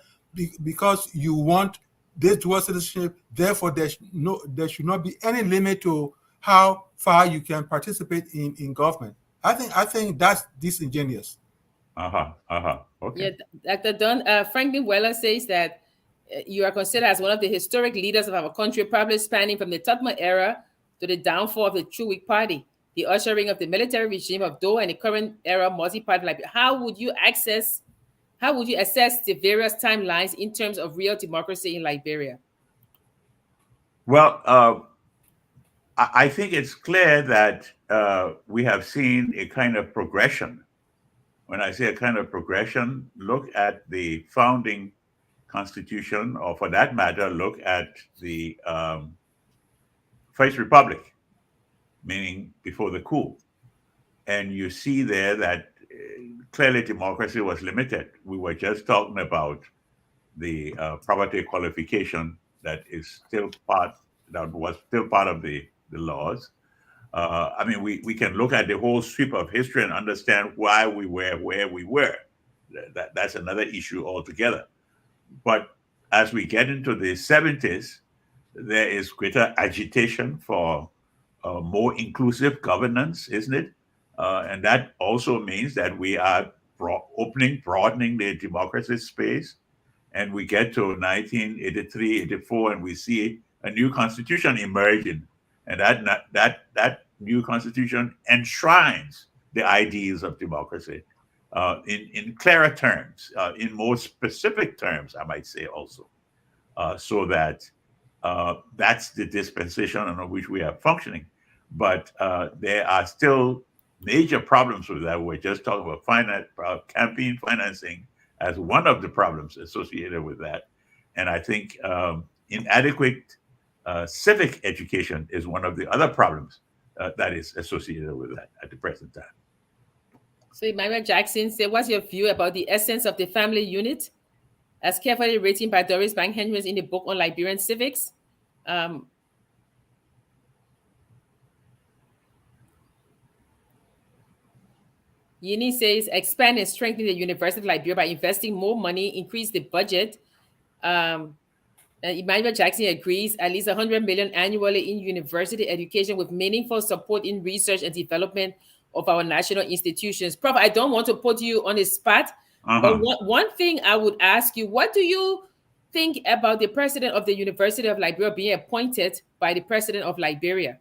because you want this dual citizenship, therefore there should not be any limit to how far you can participate in government. I think that's disingenuous. Okay. Yeah, Dr. Dunn, Franklin Weller says that you are considered as one of the historic leaders of our country, probably spanning from the Tubman era to the downfall of the True Whig Party. the ushering of the military regime of Doe and the current era multi-party Liberia. How would you assess the various timelines in terms of real democracy in Liberia? Well, I think it's clear that we have seen a kind of progression. When I say a kind of progression, look at the founding constitution, or for that matter, look at the First Republic, meaning before the coup. And you see there that clearly democracy was limited. We were just talking about the property qualification that was still part of the laws. I mean, we can look at the whole sweep of history and understand why we were where we were. That's another issue altogether. But as we get into the 70s, there is greater agitation for more inclusive governance, isn't it? And that also means that we are broadening the democracy space. And we get to 1983, 84, and we see a new constitution emerging. And that new constitution enshrines the ideas of democracy in clearer terms, in more specific terms, I might say also, so that that's the dispensation under which we are functioning. But there are still major problems with that. We're just talking about campaign financing as one of the problems associated with that. And I think inadequate civic education is one of the other problems that is associated with that at the present time. So Emmanuel Jackson said, what's your view about the essence of the family unit as carefully written by Doris Bank Henry in the book on Liberian civics? Yini says, expand and strengthen the University of Liberia by investing more money, increase the budget. Emmanuel Jackson agrees, at least 100 million annually in university education with meaningful support in research and development of our national institutions. Prof, I don't want to put you on the spot, but one thing I would ask you, what do you think about the president of the University of Liberia being appointed by the president of Liberia?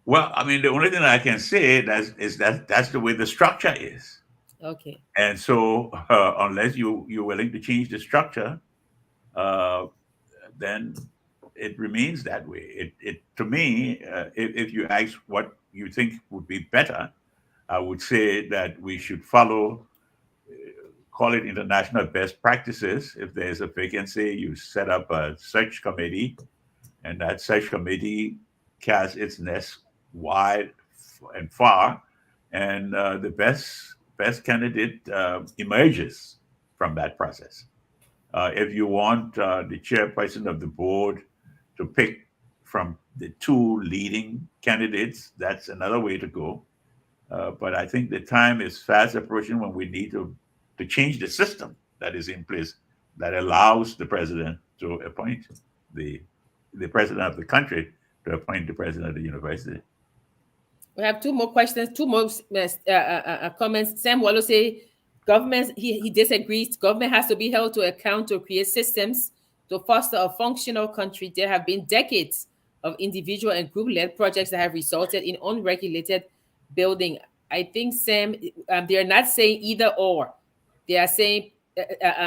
Well, I mean, the only thing I can say is that that's the way the structure is. Okay. And so unless you're willing to change the structure, then it remains that way. To me, if you ask what you think would be better, I would say that we should follow, call it international best practices. If there's a vacancy, you set up a search committee, and that search committee casts its nest wide and far, and the best candidate emerges from that process. If you want the chairperson of the board to pick from the two leading candidates, that's another way to go. But I think the time is fast approaching when we need to change the system that is in place that allows the president to appoint the president of the country to appoint the president of the university. We have two more questions, two more comments. Sam Wallow say, government, he disagrees. Government has to be held to account to create systems to foster a functional country. There have been decades of individual and group-led projects that have resulted in unregulated building. I think, Sam, they're not saying either or. They are saying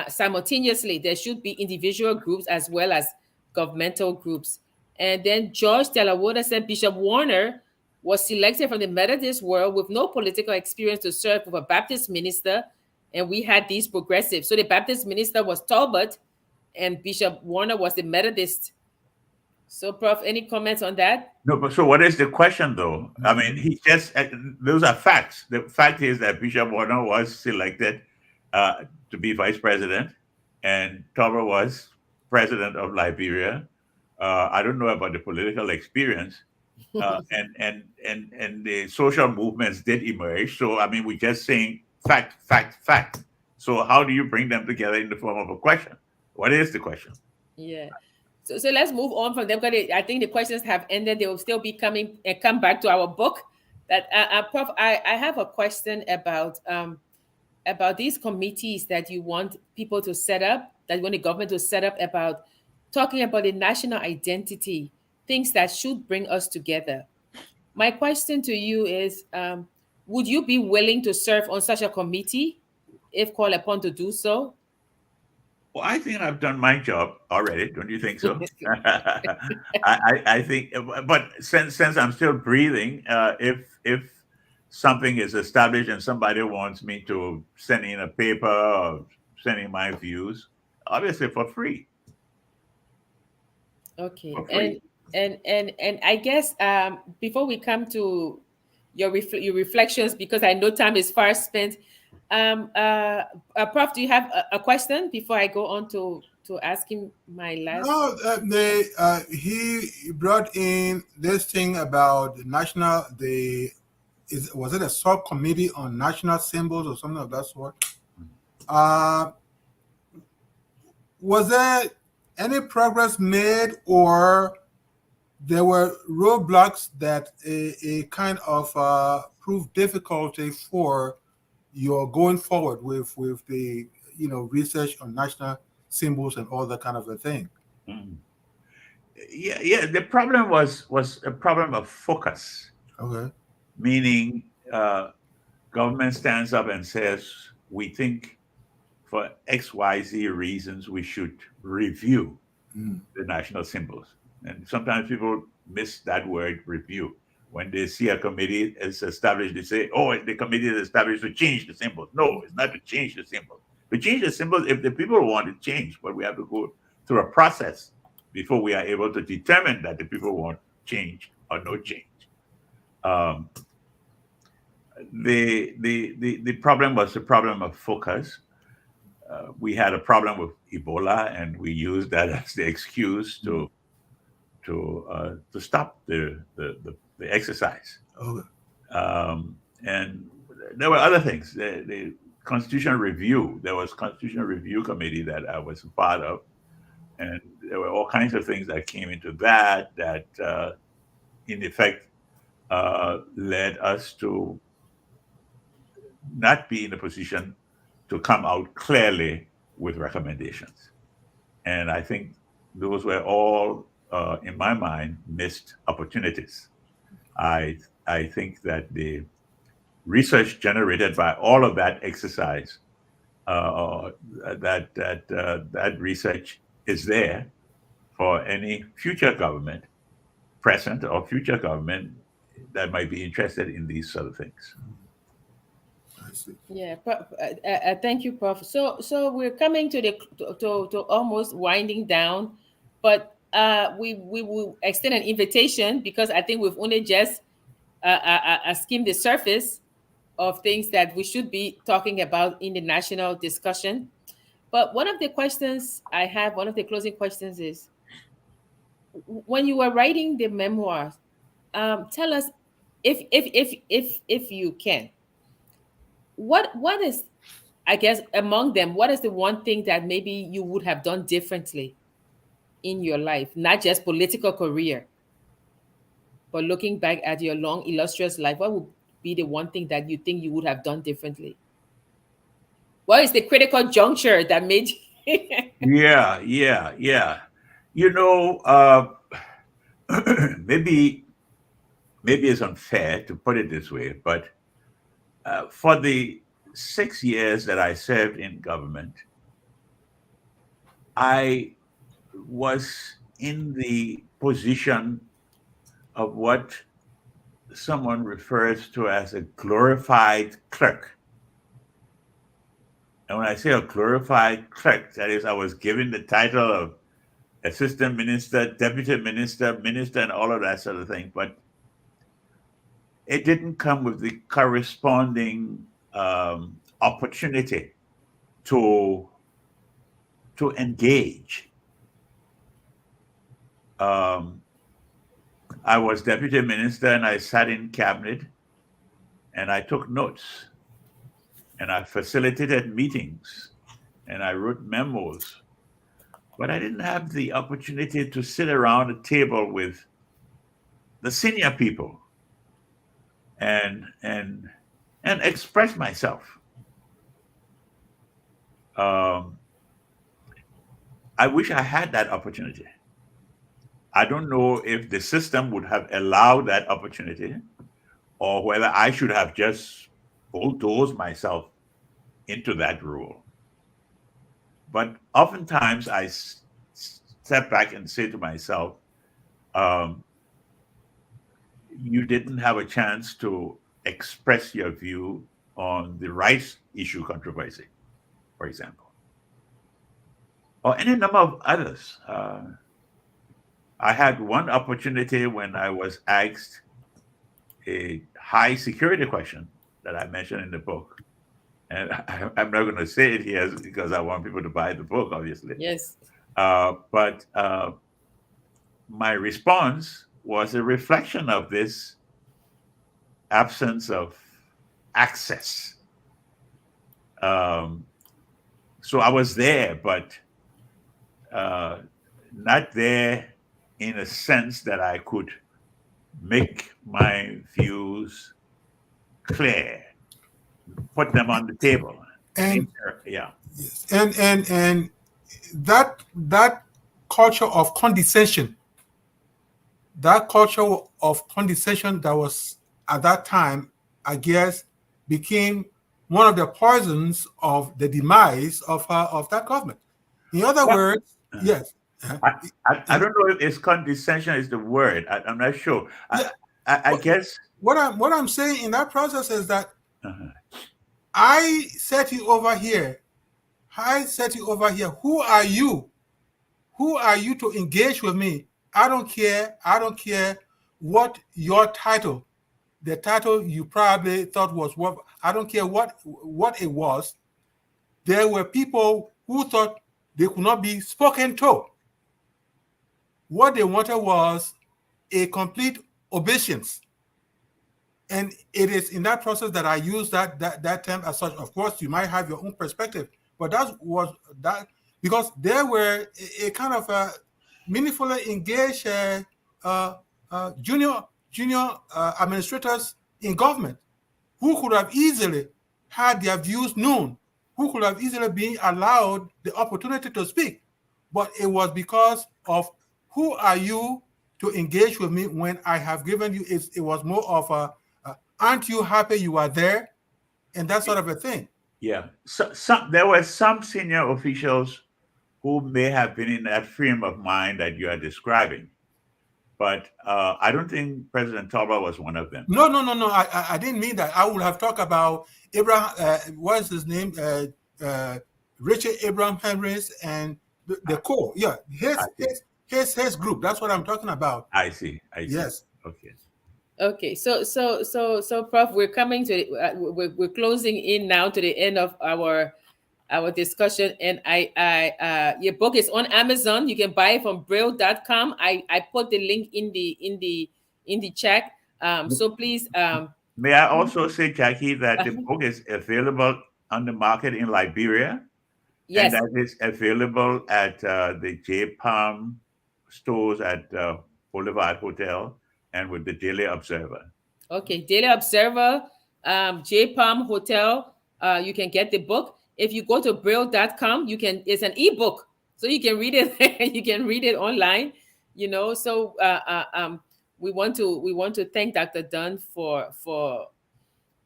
simultaneously there should be individual groups as well as governmental groups. And then George Delawater said Bishop Warner was selected from the Methodist world with no political experience to serve with a Baptist minister, and we had these progressives. So the Baptist minister was Tolbert, and Bishop Warner was the Methodist. So, Prof, any comments on that? No, but so what is the question, though? I mean, those are facts. The fact is that Bishop Warner was selected to be vice president, and Tolbert was president of Liberia. I don't know about the political experience. And the social movements did emerge. So, I mean, we're just saying fact. So how do you bring them together in the form of a question? What is the question? Yeah. So let's move on from them, because I think the questions have ended. They will still be coming and come back to our book. That Prof, I have a question about these committees that you want people to set up, that you want the government to set up, about talking about the national identity, things that should bring us together. My question to you is, would you be willing to serve on such a committee if called upon to do so? Well, I think I've done my job already. Don't you think so? I think, but since I'm still breathing, if something is established and somebody wants me to send in a paper or send in my views, obviously for free, Okay, for free. and I guess before we come to your reflections, because I know time is far spent. Prof, do you have a question before I go on to asking my last? No, he brought in this thing about the national. Was it a subcommittee on national symbols or something of that sort? Uh, was there any progress made, or there were roadblocks that a kind of proved difficulty for your going forward with the research on national symbols and all that kind of a thing? Mm. Yeah. The problem was a problem of focus, Okay. meaning government stands up and says we think for XYZ reasons we should review Mm. the national symbols. And sometimes people miss that word review. When they see a committee is established, they say, oh, the committee is established to change the symbols. No, it's not to change the symbols. We change the symbols if the people want to change, but we have to go through a process before we are able to determine that the people want change or no change. Um, the problem was the problem of focus. We had a problem with Ebola, and we used that as the excuse to stop the exercise. Okay. And there were other things. The constitutional review. There was constitutional review committee that I was a part of, and there were all kinds of things that came into that in effect, led us to not be in a position to come out clearly with recommendations. And I think those were all, in my mind, missed opportunities. I think that the research generated by all of that exercise, that research is there for any future government, present or future government, that might be interested in these sort of things. I see. Yeah, thank you, Prof. So we're coming to to almost winding down, but we will extend an invitation because I think we've only just skimmed the surface of things that we should be talking about in the national discussion. But one of the questions I have, one of the closing questions is, when you were writing the memoirs, tell us, if you can, what is, I guess, among them, what is the one thing that maybe you would have done differently in your life, not just political career, but looking back at your long, illustrious life, what would be the one thing that you think you would have done differently? What is the critical juncture that made you? Yeah. You know, maybe it's unfair to put it this way, but for the 6 years that I served in government, I was in the position of what someone refers to as a glorified clerk. And when I say a glorified clerk, that is, I was given the title of assistant minister, deputy minister, minister, and all of that sort of thing. But it didn't come with the corresponding opportunity to engage. I was deputy minister, and I sat in cabinet, and I took notes, and I facilitated meetings, and I wrote memos. But I didn't have the opportunity to sit around a table with the senior people and express myself. I wish I had that opportunity. I don't know if the system would have allowed that opportunity or whether I should have just bulldozed myself into that role. But oftentimes I step back and say to myself, um, you didn't have a chance to express your view on the rights issue controversy, for example, or any number of others. I had one opportunity when I was asked a high security question that I mentioned in the book. And I'm not going to say it here because I want people to buy the book, obviously. Yes. But my response was a reflection of this absence of access. Um, so I was there, but not there in a sense that I could make my views clear, put them on the table. And Yeah. yes, and that culture of condescension, that culture of condescension that was at that time, I guess, became one of the poisons of the demise of that government. In other Well, words, yes. I don't know if it's condescension is the word. I'm not sure. Yeah. I guess. What I'm saying in that process is that Uh-huh. I set you over here. I set you over here. Who are you? Who are you to engage with me? I don't care. I don't care what your title, the title you probably thought was what. I don't care what it was. There were people who thought they could not be spoken to. What they wanted was a complete obeisance. And it is in that process that I use that term as such. Of course, you might have your own perspective, but that was that because there were a kind of meaningfully engaged junior administrators in government who could have easily had their views known, who could have easily been allowed the opportunity to speak. But it was because of who are you to engage with me when I have given you, it was more of a, aren't you happy you are there? And that sort of a thing. Yeah. There were some senior officials who may have been in that frame of mind that you are describing. But I don't think President Tolbert was one of them. No. I didn't mean that. I would have talked about Abraham, what's his name? Richard Abraham Henrys and the core. Yeah, his group. That's what I'm talking about. I see. Yes. Okay. Okay, so, Prof, we're coming to we're closing in now to the end of our discussion, and your book is on Amazon. You can buy it from Braille.com. I put the link in the chat. So please. May I also say, Jackie, that the book is available on the market in Liberia. Yes. And that is available at the J Palm stores at Boulevard Hotel and with the Daily Observer. Okay, Daily Observer, J Palm Hotel. You can get the book. If you go to Braille.com, it's an ebook, so you can read it. You can read it online. So we want to thank Dr. Dunn for.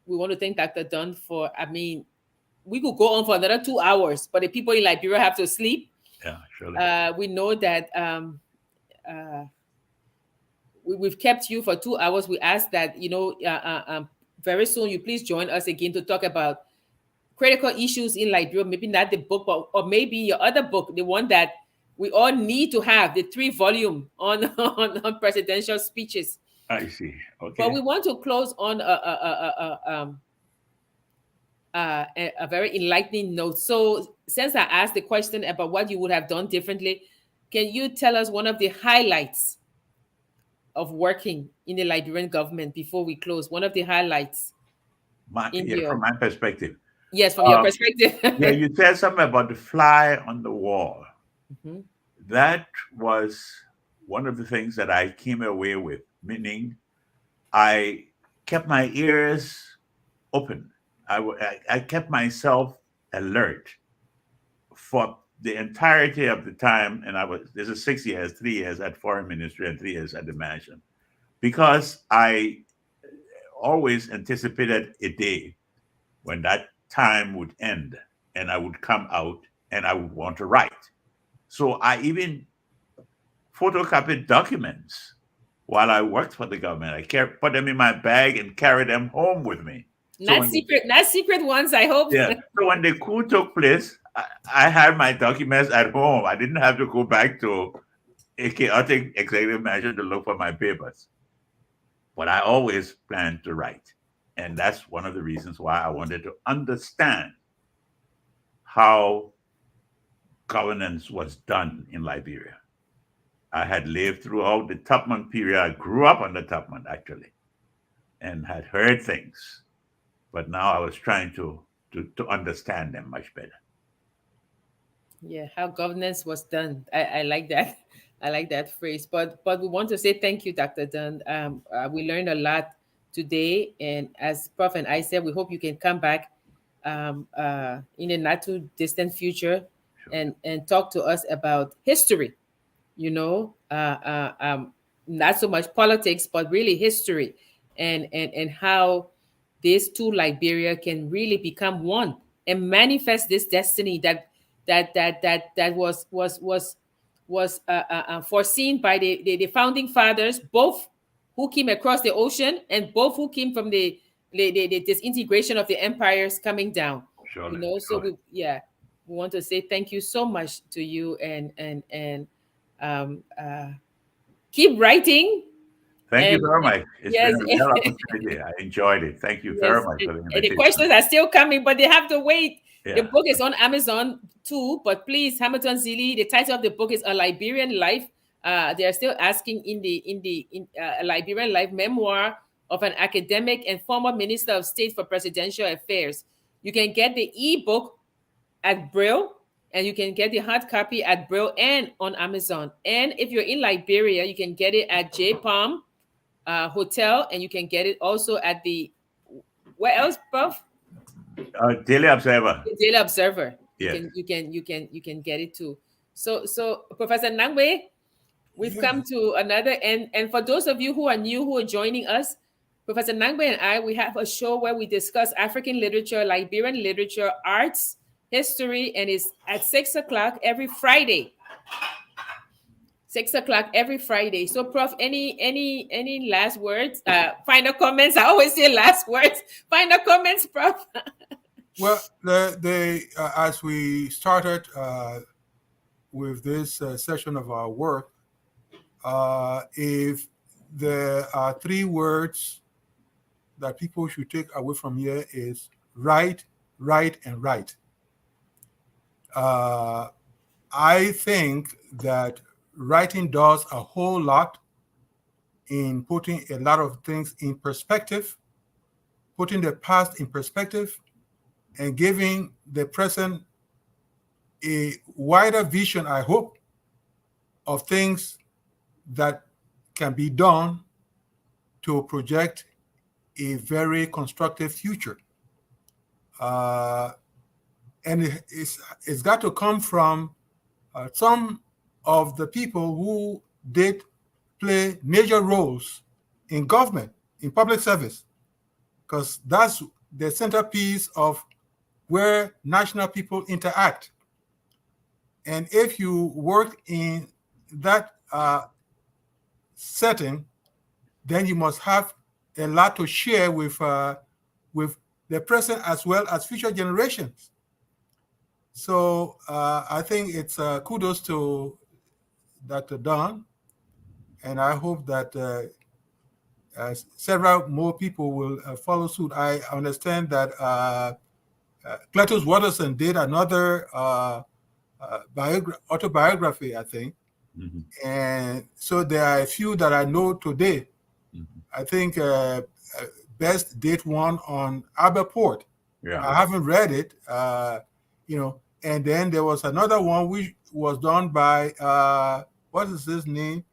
We want to thank Dr. Dunn for. I mean, we could go on for another 2 hours, but the people in Liberia have to sleep. Yeah, surely. We know that we've kept you for 2 hours. We ask that, very soon you please join us again to talk about critical issues in Liberia. Maybe not the book, or maybe your other book, the one that we all need to have, the 3-volume on, on presidential speeches. I see. Okay. But we want to close on a very enlightening note. So since I asked the question about what you would have done differently, can you tell us one of the highlights of working in the Liberian government before we close? One of the highlights. From my perspective. Yes, from your perspective. Yeah, you said something about the fly on the wall. Mm-hmm. That was one of the things that I came away with, meaning I kept my ears open. I kept myself alert for the entirety of the time, and this is 6 years, 3 years at Foreign Ministry and 3 years at the mansion, because I always anticipated a day when that time would end and I would come out and I would want to write. So I even photocopied documents while I worked for the government. I put them in my bag and carried them home with me. Not secret ones, I hope. Yeah. So when the coup took place, I had my documents at home. I didn't have to go back to a chaotic executive mansion to look for my papers. But I always planned to write. And that's one of the reasons why I wanted to understand how governance was done in Liberia. I had lived throughout the Tubman period. I grew up under Tubman, actually, and had heard things. But now I was trying to understand them much better. Yeah, how governance was done. I like that. I like that phrase. But we want to say thank you, Dr. Dunn. We learned a lot today, and as Prof and I said, we hope you can come back in a not too distant future, Sure. and talk to us about history. You know, not so much politics, but really history, and how these two Liberia can really become one and manifest this destiny that was foreseen by the founding fathers, both who came across the ocean and both who came from the disintegration of the empires coming down. Surely, You know, so surely. we want to say thank you so much to you, and keep writing. Thank you And very much. It's yes, been a real opportunity. I enjoyed it. Thank you very yes, much for the and the invitation. questions are still coming, but they have to wait. The Yeah. book is on Amazon too, but please, Hamilton Zilli, the title of the book is A Liberian Life. They are still asking in a Liberian life memoir of an academic and former Minister of State for Presidential Affairs. You can get the ebook at Braille, and you can get the hard copy at Braille and on Amazon. And if you're in Liberia, you can get it at J Palm Hotel, and you can get it also at the, where else, Prof? Daily Observer. The Daily Observer. Yes. You can get it too. So Professor Nangwe, we've come to another end. And for those of you who are new, who are joining us, Professor Nangwe and we have a show where we discuss African literature, Liberian literature, arts, history, and it's at 6 o'clock every Friday. 6 o'clock every Friday. So, Prof, any last words? Final comments. I always say last words. Final comments, Prof. Well, as we started with this session of our work, if there are 3 words that people should take away from here is write, write, and write. I think that writing does a whole lot in putting a lot of things in perspective, putting the past in perspective, and giving the present a wider vision, I hope, of things that can be done to project a very constructive future. And it's got to come from some of the people who did play major roles in government, in public service, because that's the centerpiece of where national people interact. And if you work in that setting, then you must have a lot to share with the present as well as future generations. So I think it's kudos to Dr. Dunn, and I hope that several more people will follow suit. I understand that Cletus Watterson did another autobiography, I think. Mm-hmm. And so there are a few that I know today. Mm-hmm. I think Best did one on Albert Port. Yeah. I haven't read it, and then there was another one which was done by, what is his name?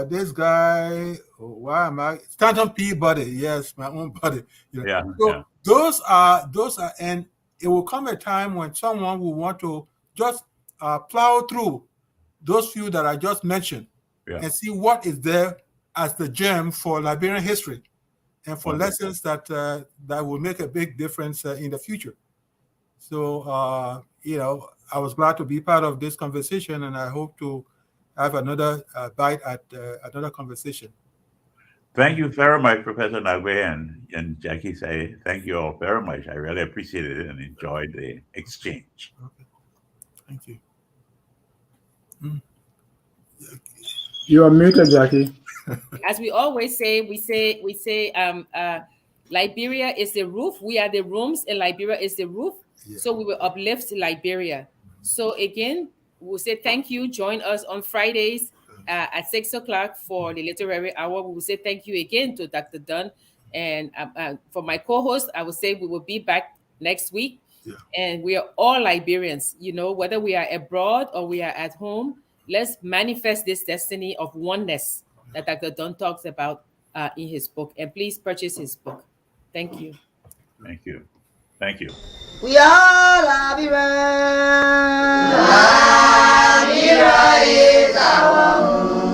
This guy, why am I? Stanton Peabody, yes, my own buddy. Yeah. So yeah. Those are, and it will come a time when someone will want to just plow through those few that I just mentioned and see what is there as the gem for Liberian history and for lessons that that will make a big difference in the future. So, you know, I was glad to be part of this conversation, and I hope to have another bite at another conversation. Thank you very much, Professor Nagwe and Jackie. Say thank you all very much. I really appreciated it and enjoyed the exchange. Okay. Thank you. You are muted, Jackie. As we always say, we say Liberia is the roof. We are the rooms, and Liberia is the roof. Yeah. So we will uplift Liberia. So again, we'll say thank you. Join us on Fridays at 6 o'clock for the literary hour. We will say thank you again to Dr. Dunn. And for my co-host, I will say we will be back next week. Yeah. And we are all Liberians, you know, whether we are abroad or we are at home. Let's manifest this destiny of oneness that Dr. Dunn talks about in his book. And please purchase his book. Thank you. Thank you. Thank you. We are Liberians. Liberia is our home.